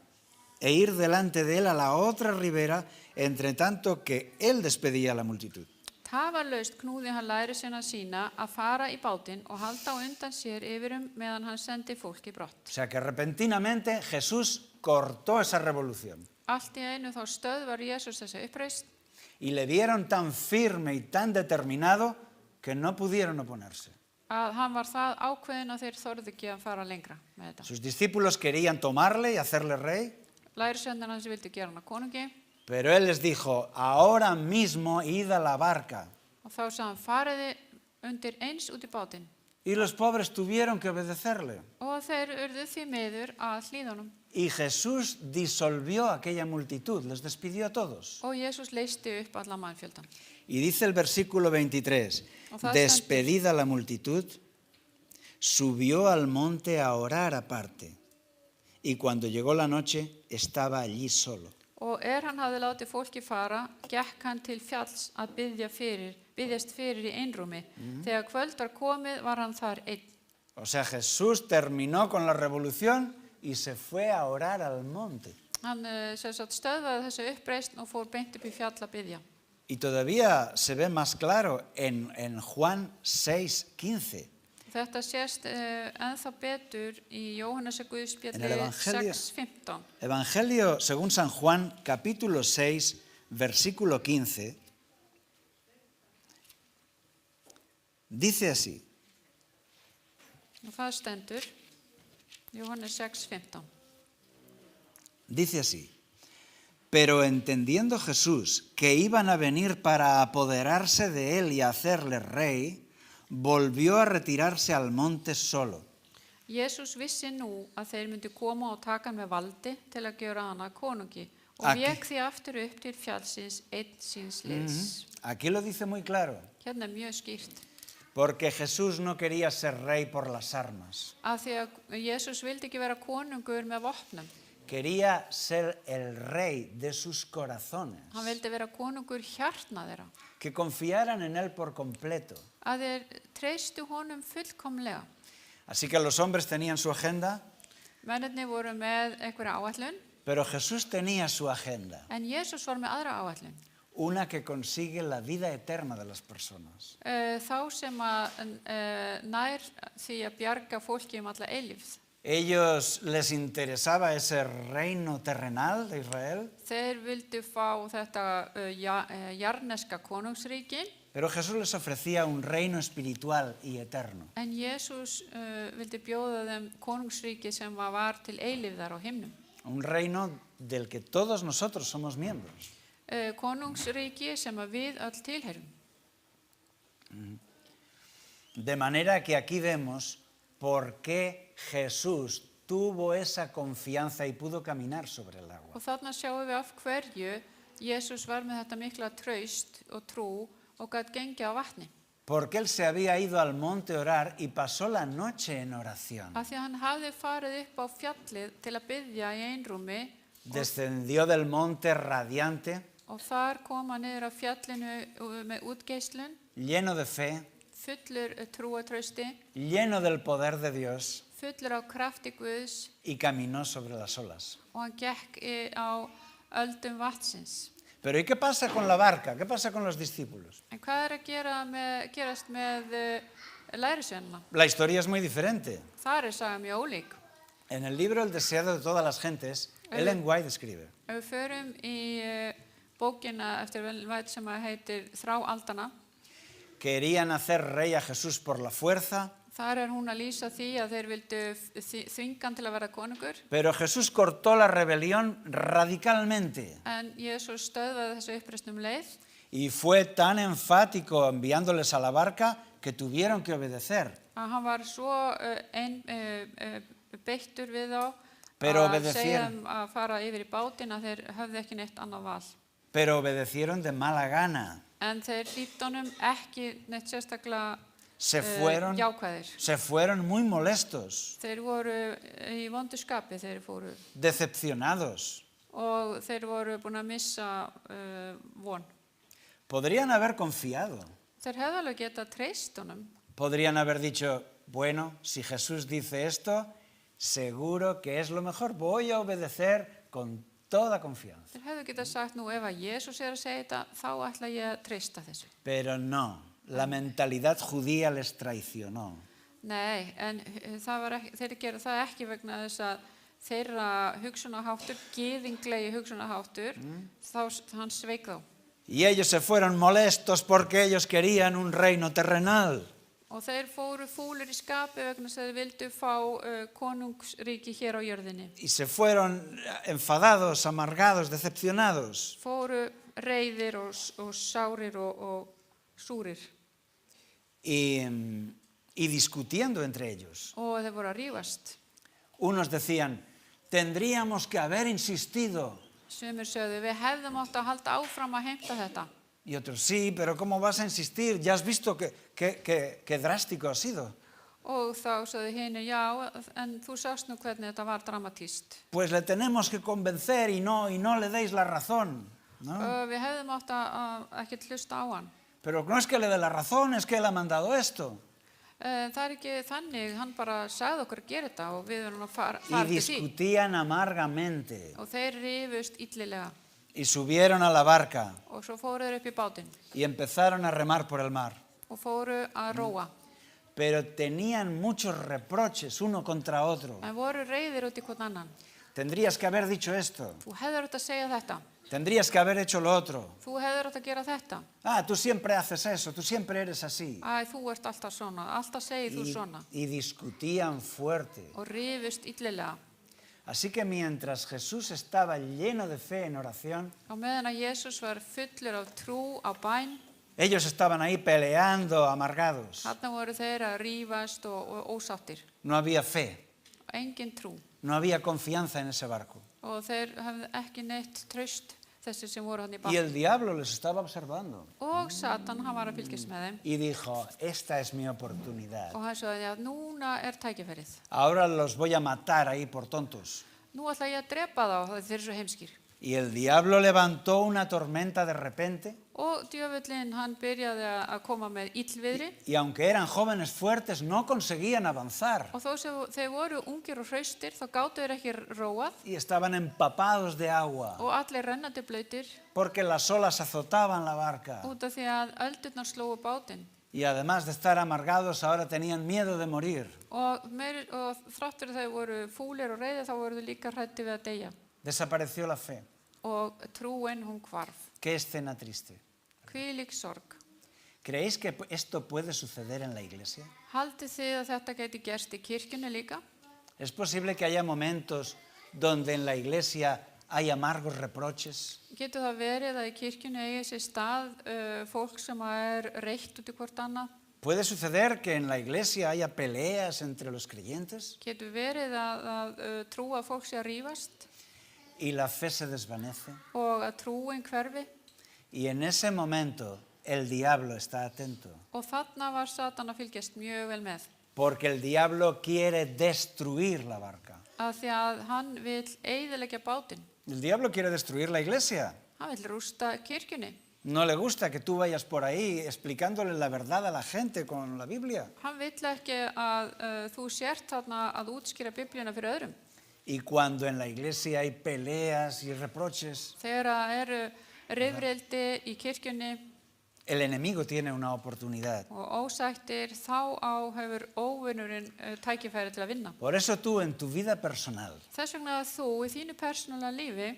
e ir delante de él a la otra ribera, entre tanto que él despedía a la multitud. Tafarlaust knúði hann lærisveina sína að fara í bátinn og halda á undan sér yfirum meðan hann sendi fólki brott. O sea que repentinamente Jesús cortó esa revolución Allt í einu þá stöðvar Jesús þessa uppreisn y le vieron tan firme y tan determinado que no pudieron oponerse. að hann var það ákveðin að þeir þorðu ekki að fara lengra með þetta. Sus discípulos querían tomarle y hacerle rey, Lærisveinar hans vildu gera hann að konungi pero él les dijo, ahora mismo id a la barca og þá sagði hann fariði undir eins út í bátinn Y los pobres tuvieron que obedecerle. og þeir urðu því miður að hlýða honum. Y Jesús disolvió aquella multitud, les despidió a todos. Og Jesús leysti upp alla mannfjöldan. Y dice el versículo 23, despedida la multitud, subió al monte a orar aparte. Y cuando llegó la noche, estaba allí solo. Og hann hafði látið fólki fara, gekk hann til fjalls að biðjast fyrir í einrúmi. Þegar kvöld var komið var hann þar einn. O sea, Jesús terminó con la revolución y se fue a orar al monte. Hann stöðvaði þessu uppreisn og fór beint upp í fjall að biðja. Y todavía se ve más claro en Juan 6:15. Þetta sést ennþá betur í Jóhannesi En el Guðspjalli Evangelio. 6:15. Evangelio según San Juan, capítulo 6, versículo 15, dice así. Og það stendur, Jóhannes 6:15. Dice así. Pero entendiendo Jesús que iban a venir para apoderarse de él y hacerle rey, volvió a retirarse al monte solo. Jesús vissi nú að þeir myndu koma og taka hann með valdi til að gjöra hann að konungi og vék því aftur upp til fjallsins einn síns liðs. Aquí lo dice muy claro. Hérna mjög skýrt. Porque Jesús no quería ser rey por las armas. Af því að Jesús vildi ekki vera konungur með vopnum. Quería ser el rey de sus corazones. Hann vildi vera konungur hjartna þeirra. Que confiaran en él por completo. Að þeir treystu honum fullkomlega. Así que los hombres tenían su agenda. Mennirnir voru með einhverja áætlun. Pero Jesús tenía su agenda. En Jesús var með aðra áætlun. Una que consigue la vida eterna de las personas. Þá sem að nær því að bjarga fólki alla eilífð. Ellos les interesaba ese reino terrenal de Israel. Þeir vildu fá þetta jarneska konungsríki. Pero Jesús les ofrecía un reino espiritual y eterno. En Jesús vildi bjóða þeim konungsríki sem var til eilífðar á himnum. Un reino del que todos nosotros somos miembros. Konungsríki sem við öll tilheyrum. De manera que aquí vemos por qué Jesús tuvo esa confianza y pudo caminar sobre el agua. Og þarna sjáum við af hverju Jesús var með þetta mikla traust og trú og gat gengið á vatni. Porque él se había ido al monte a orar y pasó la noche en oración. Af því að hann hafði farið upp á fjallið til að biðja í einrúmi. Descendió del monte radiante. Og þar kom hann niður á fjallinu með útgeislun. Lleno de fe. Fullur trúatrausti. Lleno del poder de Dios. Fullur á krafti Guðs. Y caminó sobre las olas. Og hann gekk á öldum vatnsins. Pero ¿y qué pasa con la barca? ¿Qué pasa con los discípulos? En hvað að gerast með lærisveinana? La historia es muy diferente. Þar saga mjög ólík. En el libro El deseado de todas las gentes, Ellen White escribe. Ef við förum í bókina eftir Ellen White sem heitir Þrá aldanna. Querían hacer rey a Jesús por la fuerza. Þar hún að lýsa því að þeir vildu þvinga hann til að vera konungur. Pero Jesús cortó la rebelión radicalmente. En Jesús stöðvaði þessu uppreisn leið. Y fue tan enfático enviándoles a la barca que tuvieron que obedecer. Hann var svo beittur við þá að segja að fara yfir í bátinn að þeir höfðu ekki neitt annað val. Pero obedecieron de mala gana. En þeir hlýddu honum ekki neitt sérstaklega jákvæðir. Se fueron muy molestos. Þeir voru í vondu skapi, þeir fóru. Decepcionados. Og þeir voru búin að missa von. Podrían haber confiado. Þeir hefðu alveg getað treyst honum. Podrían haber dicho, bueno, si Jesús dice esto, seguro que es lo mejor. Voy a obedecer con toda confianza. Þeir hefðu getað sagt, nú ef að Jesús að segja þetta, þá ætla ég að treysta þessu. Pero no, la mentalidad judía les traicionó. Nei, en þeir gera það ekki vegna þess að þeirra hugsunarháttur, gyðinglegi hugsunarháttur, þá hann sveik þá. Y ellos se fueron molestos porque ellos querían un reino terrenal. Og þeir fóru fúlir í skapi vegna þess að þeir vildu fá konungsríki hér á jörðinni. Y se fueron enfadados, amargados, decepcionados. Fóru reiðir og sárir og súrir. Y y discutiendo entre ellos. og þeir voru að rífast. Unos decían, tendríamos que haber insistido. Sumir sögðu, við hefðum átt að halda áfram að heimta þetta. Y otros, sí, pero ¿cómo vas a insistir? Ya has visto qué drástico ha sido. Og þá sögðu hinu, já, en þú sást nú hvernig þetta var dramatíst. Pues le tenemos que convencer y no le deis la razón, ¿no? Við hefðum átt að ekki hlusta á hann. Pero no es que le dé la razón, es que él ha mandado esto. Það ekki þannig, hann bara sagði okkur að gera þetta og við verðum að fara Y til því. discutían amargamente. Og þeir rifust illilega Y subieron a la barca og svo fóru þeir upp í bátinn y empezaron a remar por el mar. og fóru að róa. Pero tenían muchos reproches uno contra otro. En voru reiðir út í hvern annan. Tendrías que haber dicho esto. Þú hefur átt að segja þetta. Tendrías que haber hecho lo otro. Þú hefur átt að gera þetta. Ah, tú siempre haces eso, tú siempre eres así. Æ, þú ert alltaf svona, alltaf segir þú svona. Y discutían fuerte. Og rifust illilega. Así que mientras Jesús estaba lleno de fe en oración, Á meðan að Jesús var fullur af trú á bæn, ellos estaban ahí peleando, amargados. þarna voru þeir að rífast og ósáttir. No había fe, Engin trú. no había confianza en ese barco. Og þeir hafði ekki neitt traust þessi sem voru hann í Y bátnum. el diablo les estaba observando Og Satan, hann var að fylgjast með þeim. y dijo, esta es mi oportunidad. Og hann sagði að núna er tækifærið. Ahora los voy a matar ahí por tontos. Nú ætla ég að drepa þá, þeir eru svo heimskir. Y el diablo levantó una tormenta de repente Og djöfullinn, hann byrjaði að koma með illviðri. y aunque eran jóvenes fuertes no conseguían avanzar Og þó sem þeir voru ungir og hraustir, þá gátu þeir ekki róað. y estaban empapados de agua Og allir rennandi blautir porque las olas azotaban la barca. út af því að öldurnar slógu bátinn. Y además de estar amargados, ahora tenían miedo de morir. Og þráttur þeir voru fúlir og reiðir, þá voru þeir líka hræddir við að deyja. Desapareció la fe. Og trúin, hún hvarf. Qué escena triste. Hvílík sorg. ¿Creéis que esto puede suceder en la iglesia? Haldið þið að þetta geti gerst í kirkjunni líka? ¿Es posible que haya momentos donde en la iglesia hay amargos reproches? Getur það verið að í kirkjunni eigi sér stað fólk sem er reitt út í hvort annað? ¿Puede suceder que en la iglesia haya peleas entre los creyentes Getur verið að trúa fólk sé að rífast y la fe se desvanece? og að trúin hverfi? Y en ese momento el diablo está atento, Og þarna var Satan að fylgjast mjög vel með. porque el diablo quiere destruir la barca. Af því að hann vil eyðileggja bátinn. El diablo quiere destruir la iglesia. Hann vil rústa kirkjunni. No le gusta que tú vayas por ahí explicándole la verdad a la gente con la Biblia. Hann vill ekki að þú sért þarna að útskýra Biblíuna fyrir öðrum. Y cuando en la iglesia hay peleas y reproches, Þegar eru rifrildi í kirkjunni el enemigo tiene una oportunidad. og ósættir, þá hefur óvinnurinn tækifæri til að vinna. Por eso tú en tu vida personal, Þess vegna að þú í þínu persónulega lífi,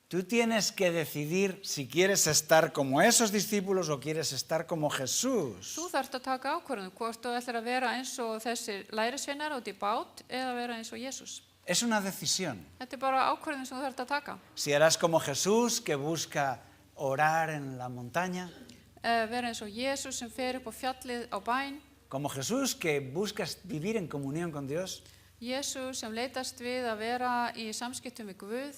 tú tienes que decidir si quieres estar como esos discípulos o quieres estar como Jesús. þú þarft að taka ákvörðun hvort þú ætlar að vera eins og þessir lærisveinar út í bát eða vera eins og Jesús. Es una decisión. Þetta er bara ákvörðun sem þú þarft að taka. Si harás como Jesús, que busca orar en la montaña, Vera eins og Jesús sem fer upp á fjallið á bæn, como Jesús, que buscas vivir en comunión con Dios, Jesús sem leitast við að vera í samskiptum við Guð,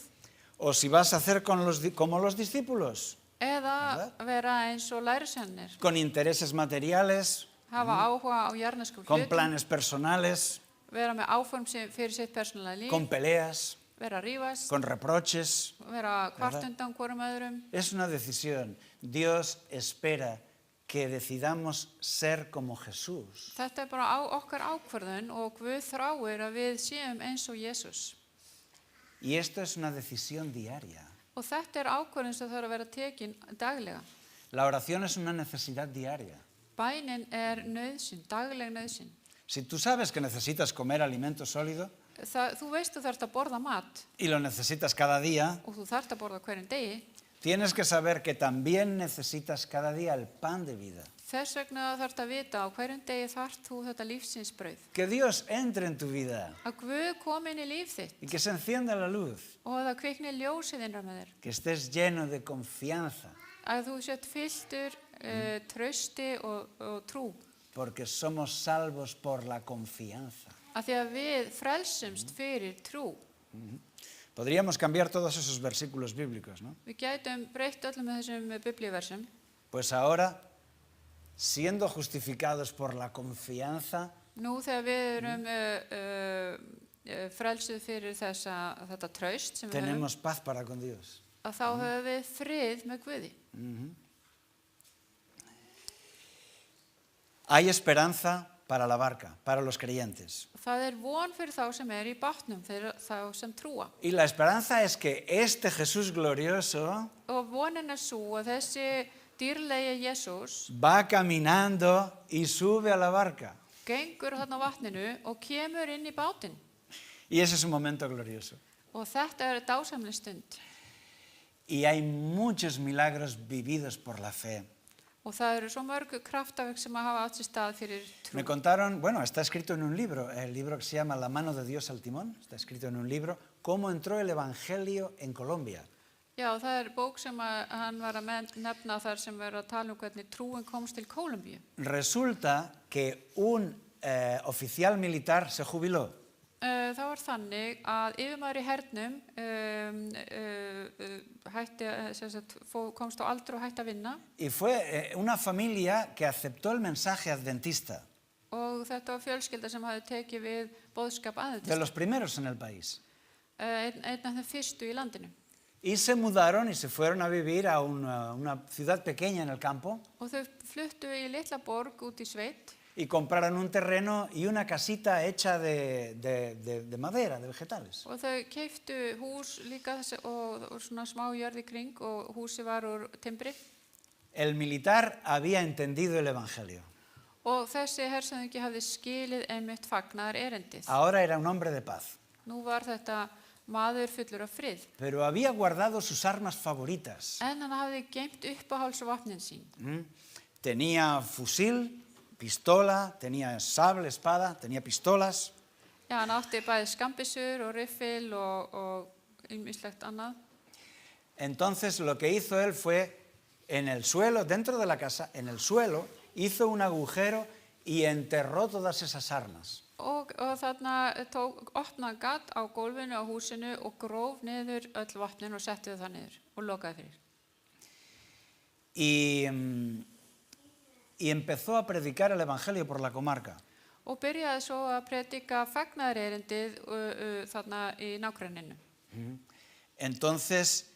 o si vas a hacer como los discípulos, eða vera eins og lærisveinarnir, con intereses materiales, hafa áhuga á jarðneskum con hlutum, planes personales, vera með áform fyrir sitt persónulega líf, con peleas, vera að rífast, con reproches. vera hvart undan hvorum öðrum. Es una decisión. Dios espera que decidamos ser como Jesús. Þetta er bara okkar ákvörðun og Guð þráir að við séum eins og Jesús. Y esto es una decisión diaria. Og þetta er ákvörðun sem þarf að vera tekin daglega. La oración es una necesidad diaria. Bænin er nauðsyn, dagleg nauðsyn. Si tú sabes que necesitas comer alimento sólido Þú veist þú þarft að borða mat y lo necesitas cada día, og þú þarft að borða hverjum degi. tienes que saber que también necesitas cada día el pan de vida. Þess vegna þarft að vita á hverjum degi þarft þú þetta lífsinsbrauð. Que Dios entre en tu vida Að Guð komi inn í líf þitt y que se encienda la luz. og að það kvikni ljósið innra með þér. Que estés lleno de confianza. Að þú sett fylltur trausti og trú. porque somos salvos por la confianza. Af því að við frelsumst fyrir trú. Podríamos cambiar todos esos versículos bíblicos, ¿no? Við gætum breytt öllum með þessum biblíuversum. Pues ahora, siendo justificados por la confianza, Nú þegar við erum frelsuð fyrir þetta traust sem við höfum, tenemos paz para con Dios. að þá höfum við frið með Guði. Hay esperanza para la barca, para los creyentes. Það von fyrir þá sem í bátnum, fyrir þá sem trúa. Y la esperanza es que este Jesús glorioso Og vonin sú að þessi dýrlegi Jesús va caminando y sube a la barca. gengur þarna á vatninu og kemur inn í bátinn. Y ese es un momento glorioso. Og þetta dásamleg stund. Y hay muchos milagros vividos por la fe. Og það svo mörg kraftaverk sem hafa átt sér stað fyrir trú. Me contaron, bueno, está escrito en un libro, el libro que se llama La mano de Dios al timón, está escrito en un libro, cómo entró el evangelio en Colombia. Já, það bók sem hann var að nefna þar sem að tala hvernig trúin komst til Kólumbíu. Resulta que un oficial militar se jubiló. Það var þannig að yfirmaður í hernum komst á aldur og hætti að vinna. Y fue una familia que aceptó el mensaje adventista, Og þetta var fjölskylda sem hafði tekið við boðskap de aðventista. los primeros en el país. Einn af þeim fyrstu í landinu. Y se mudaron y se fueron a vivir a una ciudad pequeña en el campo Og þau fluttu í litla borg út í sveit y compraron un terreno y una casita hecha de madera, de vegetales. og þau keyptu hús líka og svona smá jörð í kring og húsi var úr timbri. El militar había entendido el evangelio. Og þessi hershöfðingi hafði skilið einmitt fagnaðar erindið. Ahora era un hombre de paz, Nú var þetta maður fullur af frið. pero había guardado sus armas favoritas. En hann hafði geymt uppáhaldsvopnin sín. Tenía fusil, pistola, tenía sable, espada, tenía pistolas. Já, hann átti bæði skambissur og riffil og ýmislegt annað. Entonces lo que hizo él fue en el suelo, dentro de la casa, en el suelo, hizo un agujero y enterró todas esas armas. Og þarna opnaði gat á gólfinu á húsinu og gróf niður öll vopnin og setti það niður og lokaði fyrir. Y empezó a predicar el evangelio por la comarca. Og byrjaði svo að predika fagnaðarerindið þarna í nágrenninu. Entonces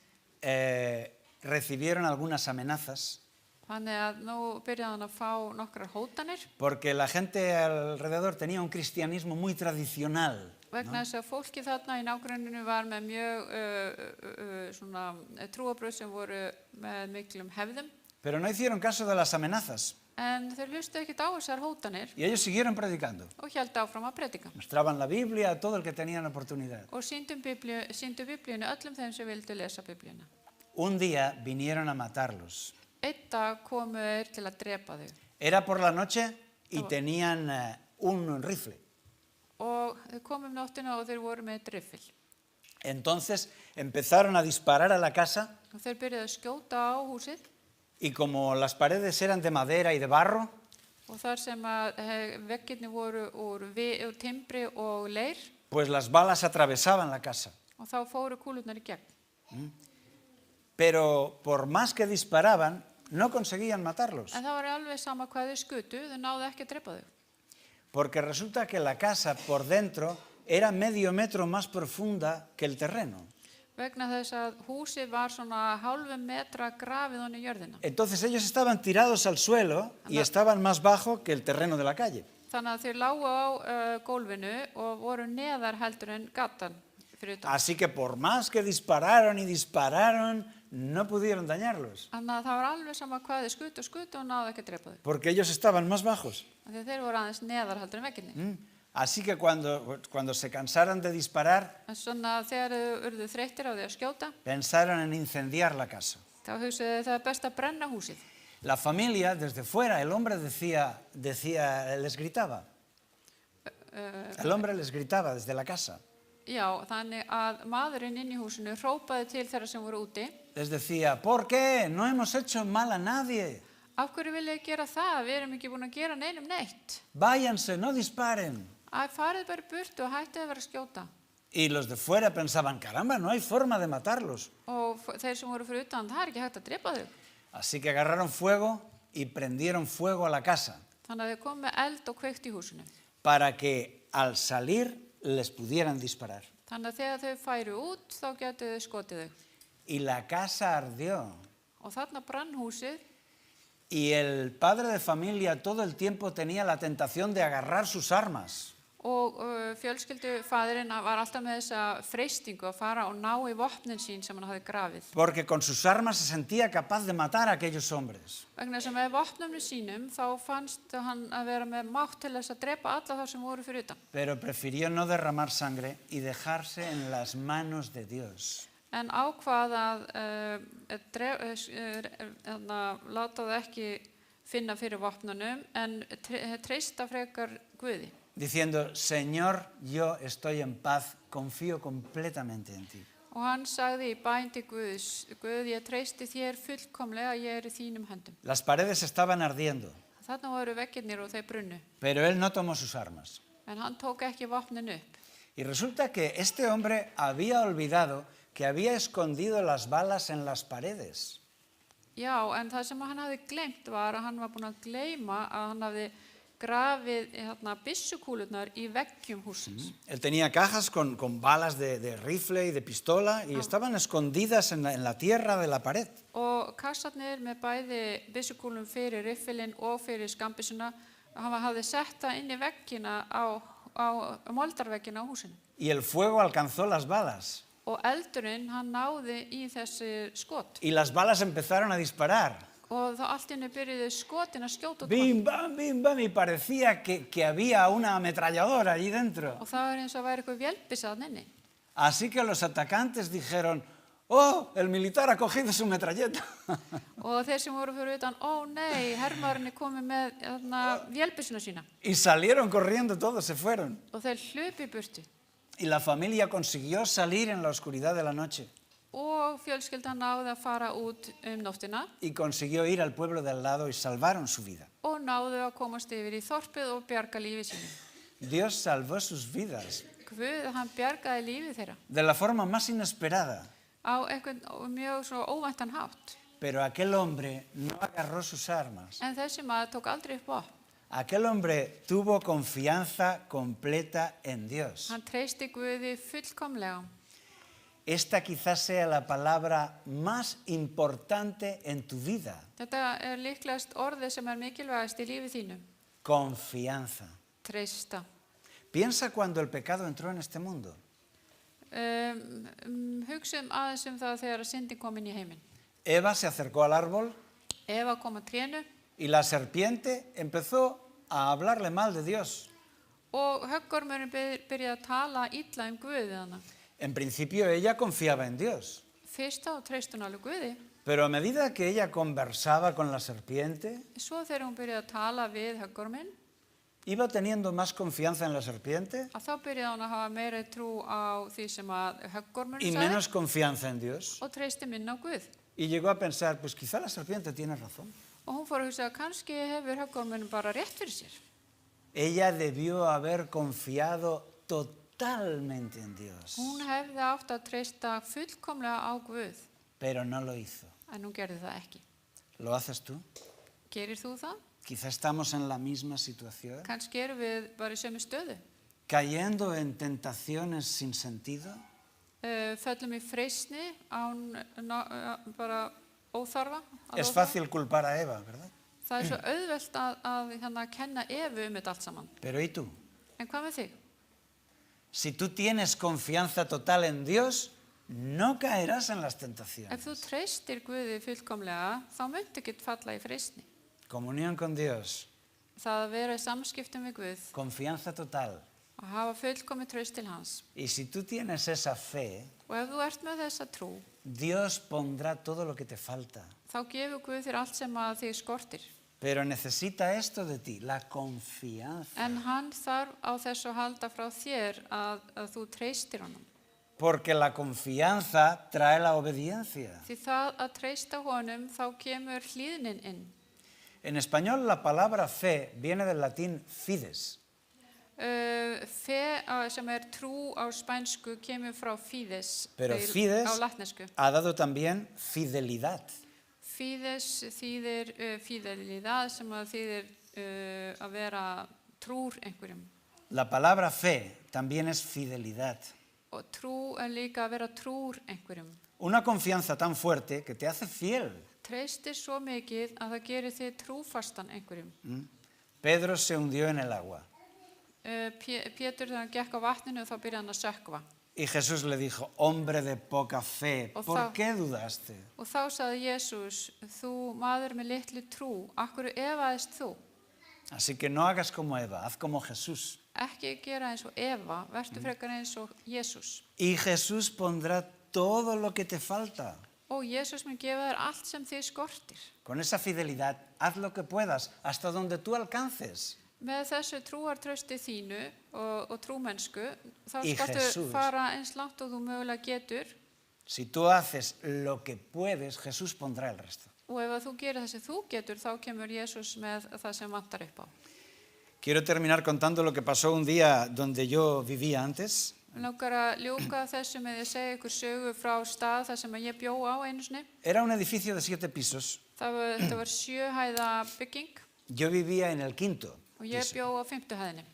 recibieron algunas amenazas Þannig að nú byrjaði hann að fá nokkrar hótanir porque la gente alrededor tenía un cristianismo muy tradicional. vegna þess að fólki þarna í nágrenninu var með mjög trúarbrögð sem voru með miklum hefðum. Pero no hicieron caso de las amenazas En þeir hlustu ekkert á þessar hótanir y ellos siguieron predicando. og héldu áfram að predika. Mostraban la Biblia a todo el que tenían oportunidad. Og sýndu biblíunu öllum þeim sem vildu lesa biblíuna. Un día vinieron a matarlos. Einn dag komu þeir til að drepa þau. Era por la noche y tenían un rifle. Og þau komu nóttina og þeir voru með riffil. Entonces empezaron a disparar a la casa Og þeir byrjaði að skjóta á húsið y como las paredes eran de madera y de barro, og þar sem að veggirnir voru úr timbri og leir pues las balas atravesaban la casa. og þá fóru kúlurnar í gegn. Pero por más que disparaban, no conseguían matarlos. En það var alveg sama hvað þau skutu, þau náðu ekki að drepa þau. Porque resulta que la casa por dentro era medio metro más profunda que el terreno. Vegna þess að húsið var svona hálfu metra grafið onni í jörðina. Entonces ellos estaban tirados al suelo y estaban más bajo que el terreno de la calle. Þannig að þeir lágu á gólfinu og voru neðar heldur en gatan fyrir utan. Así que por más que dispararon y dispararon, no pudieron dañarlos. Þannig að það var alveg sama hvað þau skutu og náðu ekki að drepa þau. Porque ellos estaban más bajos. Þegar þeir voru aðeins neðar heldur en veggirnir. Así que cuando se cansaron de disparar, En svona þegar þau urðu þreyttir á því að skjóta, pensaron en incendiar la casa. þá hugsaðu það er best að brenna húsið. La familia, desde fuera, el hombre les gritaba. El hombre les gritaba desde la casa. Já, þannig að maðurinn inn í húsinu hrópaði til þeirra sem voru úti Les decía, ¿por qué? No hemos hecho mal a nadie. Af hverju vil ég gera það? Við erum ekki búin að gera neinum neitt. Váyanse, no disparen. Farið bara í burtu og hættið að vera að skjóta. Y los de fuera pensaban, caramba, no hay forma de matarlos. Og þeir sem voru fyrir utan, það ekki hægt að drepa þau. Así que agarraron fuego y prendieron fuego a la casa Þannig að þau kom með eld og kveikt í húsinu. para que al salir les pudieran disparar. Þannig að þegar þau færu út, þá getu þau skotið þau. Y la casa ardió. Og þarna brann húsið Y el padre de familia todo el tiempo tenía la tentación de agarrar sus armas. og fjölskyldufaðirinn var alltaf með þessa freistingu að fara og ná í vopnin sín sem hann hafði grafið. Porque con sus armas se sentía capaz de matar a aquellos hombres. Vegna þess að með vopnunum sínum þá fannst hann að vera með mátt til þess að drepa alla þá sem voru fyrir utan. Pero prefirió no derramar sangre y dejarse en las manos de Dios. En ákvað að láta það ekki finna fyrir vopnunum en treysta frekar Guði. Diciendo, Señor, yo estoy en paz, confío completamente en ti. Og hann sagði í bæn til Guðs, Guð, ég treysti þér fullkomlega, ég er í þínum höndum. Las paredes estaban ardiendo, Þarna voru veggirnir og þeir brunnu, pero él no tomó sus armas. en hann tók ekki vopnin upp. Y resulta que este hombre había olvidado que había escondido las balas en las paredes. Já, en það sem hann hafði gleymt var að hann var búinn að gleyma að hann hafði grafið byssukúlurnar í veggjum húsins. Él tenía cajas con balas de rifle y de pistola y estaban escondidas en la tierra de la pared. Og kassarnir með bæði byssukúlum fyrir riffilinn og fyrir skambissuna, hann hafði sett það inn í veggina á moldarveggina á húsinu. Y el fuego alcanzó las balas. Og eldurinn, hann náði í þessi skot. Y las balas empezaron a disparar. Og þá allt í einu byrjuðu skotin að skjóta út. Bim, bam, y parecía que había una ametralladora allí dentro. Og það var eins og væri eitthvað vélbyssa þarna inni. Así que los atacantes dijeron, oh, el militar ha cogido su metralleta. Og þeir sem voru fyrir utan, ó nei, hermaðurinn er komið með vélbyssuna sína. Y salieron corriendo todos, se fueron. Og þeir hlupu í burtu. Y la familia consiguió salir en la oscuridad de la noche. Og fjölskyldan náði að fara út nóttina. Y consiguió ir al pueblo de al lado y salvaron su vida. Og náðu að komast yfir í þorpið og bjarga lífi sínu. Dios salvó sus vidas Guð, hann bjargaði lífi þeirra. de la forma más inesperada. Á einhvern mjög svo óvæntan hátt. Pero aquel hombre no agarró sus armas. En þessi maður tók aldrei upp vopn. Aquel hombre tuvo confianza completa en Dios. Hann treysti Guði fullkomlega. Esta quizás sea la palabra más importante en tu vida. Þetta líklegast orðið sem mikilvægast í lífi þínu. Confianza. Treysta. Piensa cuando el pecado entró en este mundo. Hugsum aðeins það þegar syndin kom inn í heiminn. Eva se acercó al árbol Eva kom að trénu y la serpiente empezó a hablarle mal de Dios. og höggormurinn byrjaði að tala illa Guð við hana. En principio ella confiaba en Dios, Fyrst þá treysti hún alveg Guði. pero a medida que ella conversaba con la serpiente, Svo þegar hún byrjaði að tala við höggorminn, iba teniendo más confianza en la serpiente að þá byrjaði hún að hafa meiri trú á því sem að y höggormurinn menos sagði confianza en Dios. og treysti minna á Guð. Y llegó a pensar, pues quizá la serpiente tiene razón. Og hún fór að hugsa að kannski hefur höggormurinn bara rétt fyrir sér. Ella debió haber confiado totalmente en Dios, Hún hefði átt að treysta fullkomlega á Guð, pero no lo hizo. en hún gerði það ekki. ¿Lo haces tú? Gerir þú það? Quizá estamos en la misma situación, Kannski erum við bara í sömu stöðu. cayendo en tentaciones sin sentido, Föllum í freistni bara óþarfa. að Es óþarfa. fácil culpar a Eva, ¿verdad? Það er svo auðvelt að kenna Evu þetta allt saman. Pero ¿y tú? En hvað með þig? Si tú tienes confianza total en Dios, no caerás en las Ef tentaciones. þú treystir Guði fullkomlega, þá muntu ekki falla í freistni. Comunión con Dios, Það að vera í samskiptum við Guð, confianza total. að hafa fullkomi traust til hans. Y si tú tienes esa fe, Og ef þú ert með þessa trú, Dios pondrá todo lo que te falta. þá gefur Guð þér allt sem að þig skortir. Pero necesita esto de ti, la confianza. En hann þarf á þessu að halda frá þér að þú treystir honum. Porque la confianza trae la obediencia. Því það að treysta honum, þá kemur hlýðnin inn. En español la palabra fe viene del latín fides. Fe sem trú á spænsku kemur frá fides Pero fides á latnesku. ha dado también fidelidad. Fides þýðir fidelidad sem þýðir að vera trúr einhverjum. La palabra fe también es fidelidad. Og trú líka að vera trúr einhverjum. Una confianza tan fuerte que te hace fiel. Treystir svo mikið að það gerir þig trúfastan einhverjum. Pedro se hundió en el agua Pétur þegar hann gekk á vatninu þá byrjaði hann að sökkva. y Jesús le dijo, hombre de poca fe, O ¿por fa- qué dudaste? Og þá sagði Jesús, þú maður með litlu trú, akkur efaðist þú? Así que no hagas como Eva, haz como Jesús. Ekki gera eins og Eva, vertu frekar eins og Jesús. Y Jesús pondrá todo lo que te falta. Og Jesús mun gefa þér allt sem þið skortir. Con esa fidelidad, haz lo que puedas, hasta donde tú alcances. Með þessu trúartrausti þínu og trúmennsku, þá Y skaltu Jesús. fara eins langt og þú mögulega getur. Si tú haces lo que puedes, Jesús pondrá el resto. Og ef að þú gerir það sem þú getur, þá kemur Jesús með það sem vantar upp á. Quiero terminar contando lo que pasó un día donde yo vivía antes. Mér langar að ljúka þessu með að segja ykkur sögu frá stað þar sem ég bjó á einu sinni. Era un edificio de 7 pisos. Þetta var 7 hæða bygging Yo vivía en el 5º og ég piso. bjó á 5. hæðinni.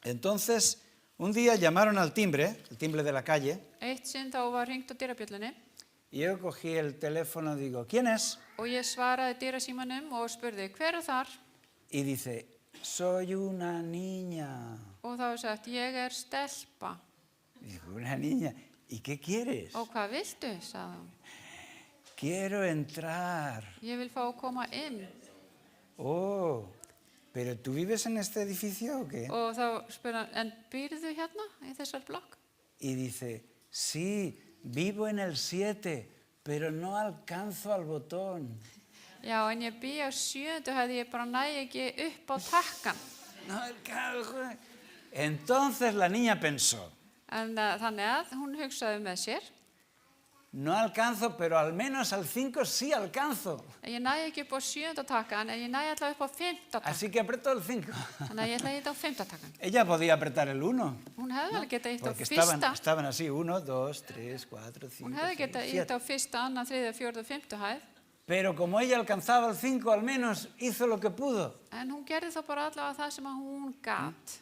Entonces, un día llamaron al timbre, el timbre de la calle, Eitt sinn þá var hringt á dyrabjöllunni y yo cogí el teléfono y digo, ¿quién es? og ég svaraði dyrasímanum og spurði hver þar? Y dice, soy una niña. Og þá var sagt, ég stelpa. Y digo, una niña, ¿y qué quieres? Og hvað viltu, sagði hún. Quiero entrar. Ég vil fá að koma inn. Oh, ¿pero tú vives en este edificio o qué? Og þá spurði hann, en býrðu hérna í þessar blokk? Y dice, sí, vivo en el 7, pero no alcanzo al botón. Já, en ég bý á 7. hæð, ég bara næ ekki upp á takkan. No alcanzo. Entonces la niña pensó, En þannig að hún hugsaði með sér, no alcanzo, pero al menos al 5 sí alcanzo. ég næ ekki upp á 7. takkan, en ég næ alltaf upp á 5. takkan. Así que aprieto el 5. Þannig að ég ætla að hitta á 5. takkan. Ella podía apretar el 1, Hún hefði vel getað hitta á porque fyrsta. estaban así, 1, 2, 3, 4, 5, Hún hefði 6, getað 7. hitta á fyrsta, annan, þriðja, fjórða, 5. hæð. Pero como ella alcanzaba el 5, al menos hizo lo que pudo. En hún gerði þá bara allavega það sem að hún gat.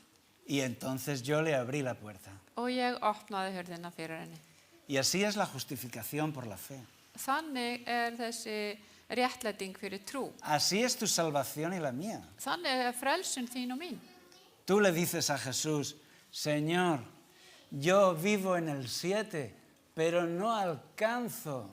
Y entonces yo le abrí la puerta. Og ég opnaði hurðina fyrir henni. Y así es la justificación por la fe. Þannig þessi réttlæting fyrir trú. Así es tu salvación y la mía. Þannig frelsun þín og mín. Tú le dices a Jesús, Señor, yo vivo en el 7, pero no alcanzo.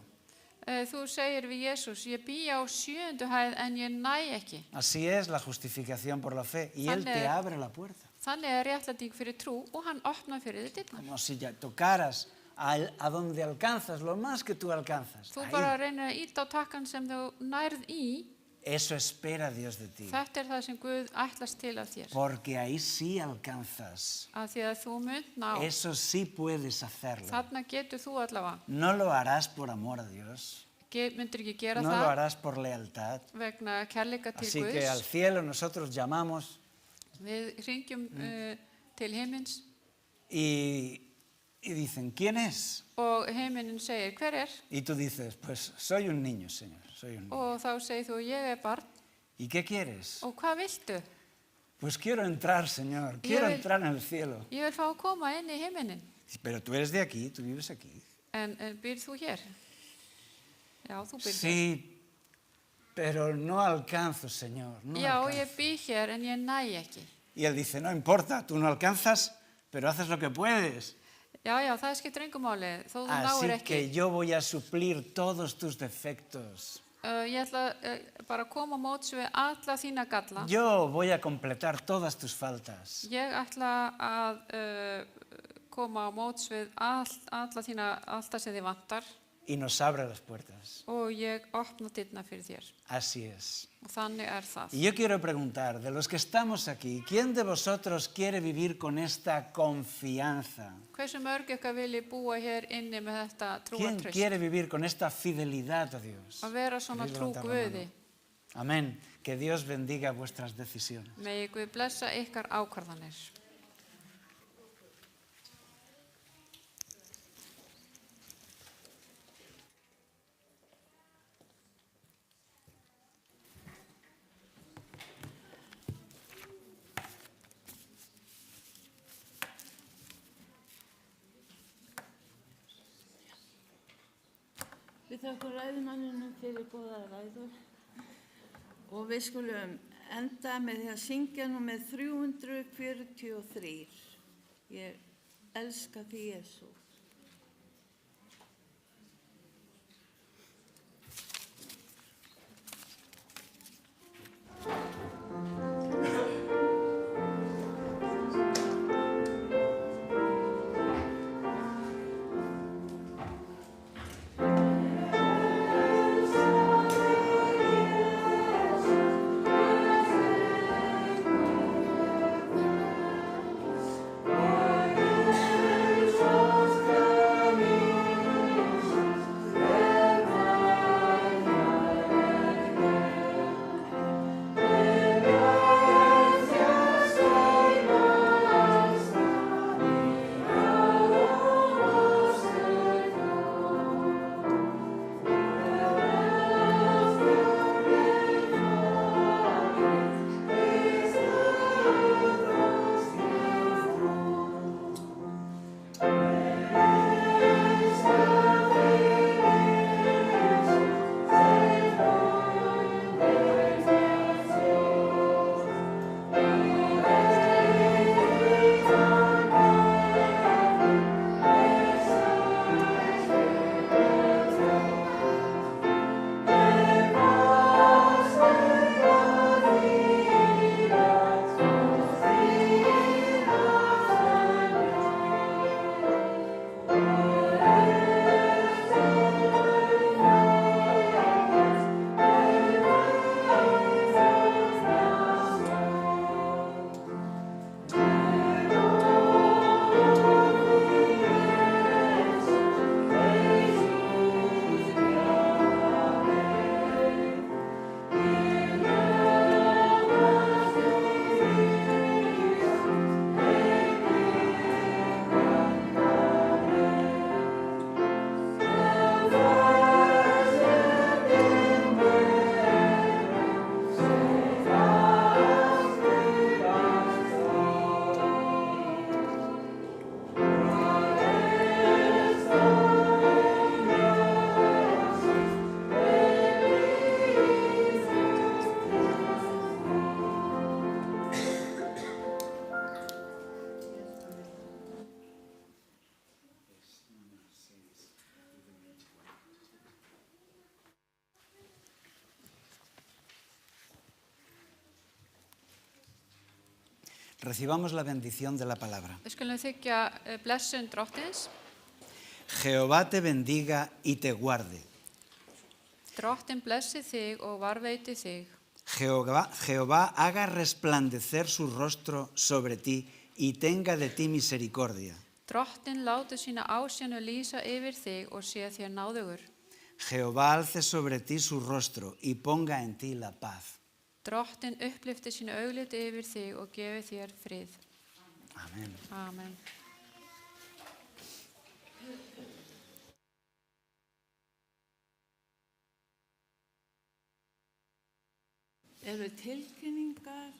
Þú segir við Jesús, ég bý á 7. hæð en ég næ ekki. Así es la justificación por la fe. Y Él te abre la puerta. Þannig réttlæting fyrir trú og hann opnar fyrir þið dyrnar. Como si ya tocaras a donde alcanzas, lo más que tú alcanzas. Þú Ahí. bara reynir að íta á takkan sem þú nærð í. Eso espera Dios de ti. Þetta það sem Guð ætlast til af þér. Porque ahí sí alcanzas. Af því að þú munt ná. Eso sí puedes hacerlo. Þarna getur þú allavega. No lo harás por amor a Dios. Myndir ekki gera No lo það harás por lealtad. vegna kærleika til Así que al Guðs. cielo nosotros llamamos Við hringjum til himins y dicen, ¿quién es? og himinin segir, hver Y tú dices, pues soy un niño, Señor, soy un niño. Og þá segir þú, ég barn. ¿Y qué quieres? Og hvað viltu? Pues quiero entrar, Señor, quiero vil- entrar en el cielo. Ég vil fá að koma inn í himinin. Pero tú eres de aquí, tú vives aquí. En býrð þú hér? Já, þú býrð hér. Sí, pero no alcanzo, Señor. No Já, alcanzo. ég bý hér en ég næ ekki. Y él dice, no importa, tú no alcanzas, pero haces lo que puedes. Já, það skiptir engu máli, þó þú Así náir que ekki. yo voy a suplir todos tus defectos. Ég ætla bara að koma á móts við alla þína galla. Yo voy a completar todas tus faltas. Ég ætla að koma á móts við allt það sem þið vantar Y nos abre las puertas. og ég opna dyrnar fyrir þér. Así es. Og þannig það. Y yo quiero preguntar, de los que estamos aquí, ¿quién de vosotros quiere vivir con esta confianza? Hversu mörg ykkar vilji búa hér inni með þetta ¿Quién trúartraust? quiere vivir con esta fidelidad a Dios? Að vera svona ¿Queréis trú levantar la mano? Guði. Amén. Que Dios bendiga vuestras decisiones. Megi Guð blessa ykkar ákvarðanir. Við þakkum ræðumanninum fyrir góða ræður og við skulum enda með því að syngja nú með 343. Ég elska þig, Jesú. Recibamos la bendición de la palabra. Við skulum þykja blessun drottins. Jehová te bendiga y te guarde. Drottin blessi þig og varveiti þig. Jehová haga resplandecer su rostro sobre ti y tenga de ti misericordia. Drottin láti sína ásjónu lýsa yfir þig og sé þér náðugur. Jehová alce sobre ti su rostro y ponga en ti la paz. Drottin upplyfti sínu augliti yfir þig og gefi þér frið. Amén. Amen. Eru tilkynningar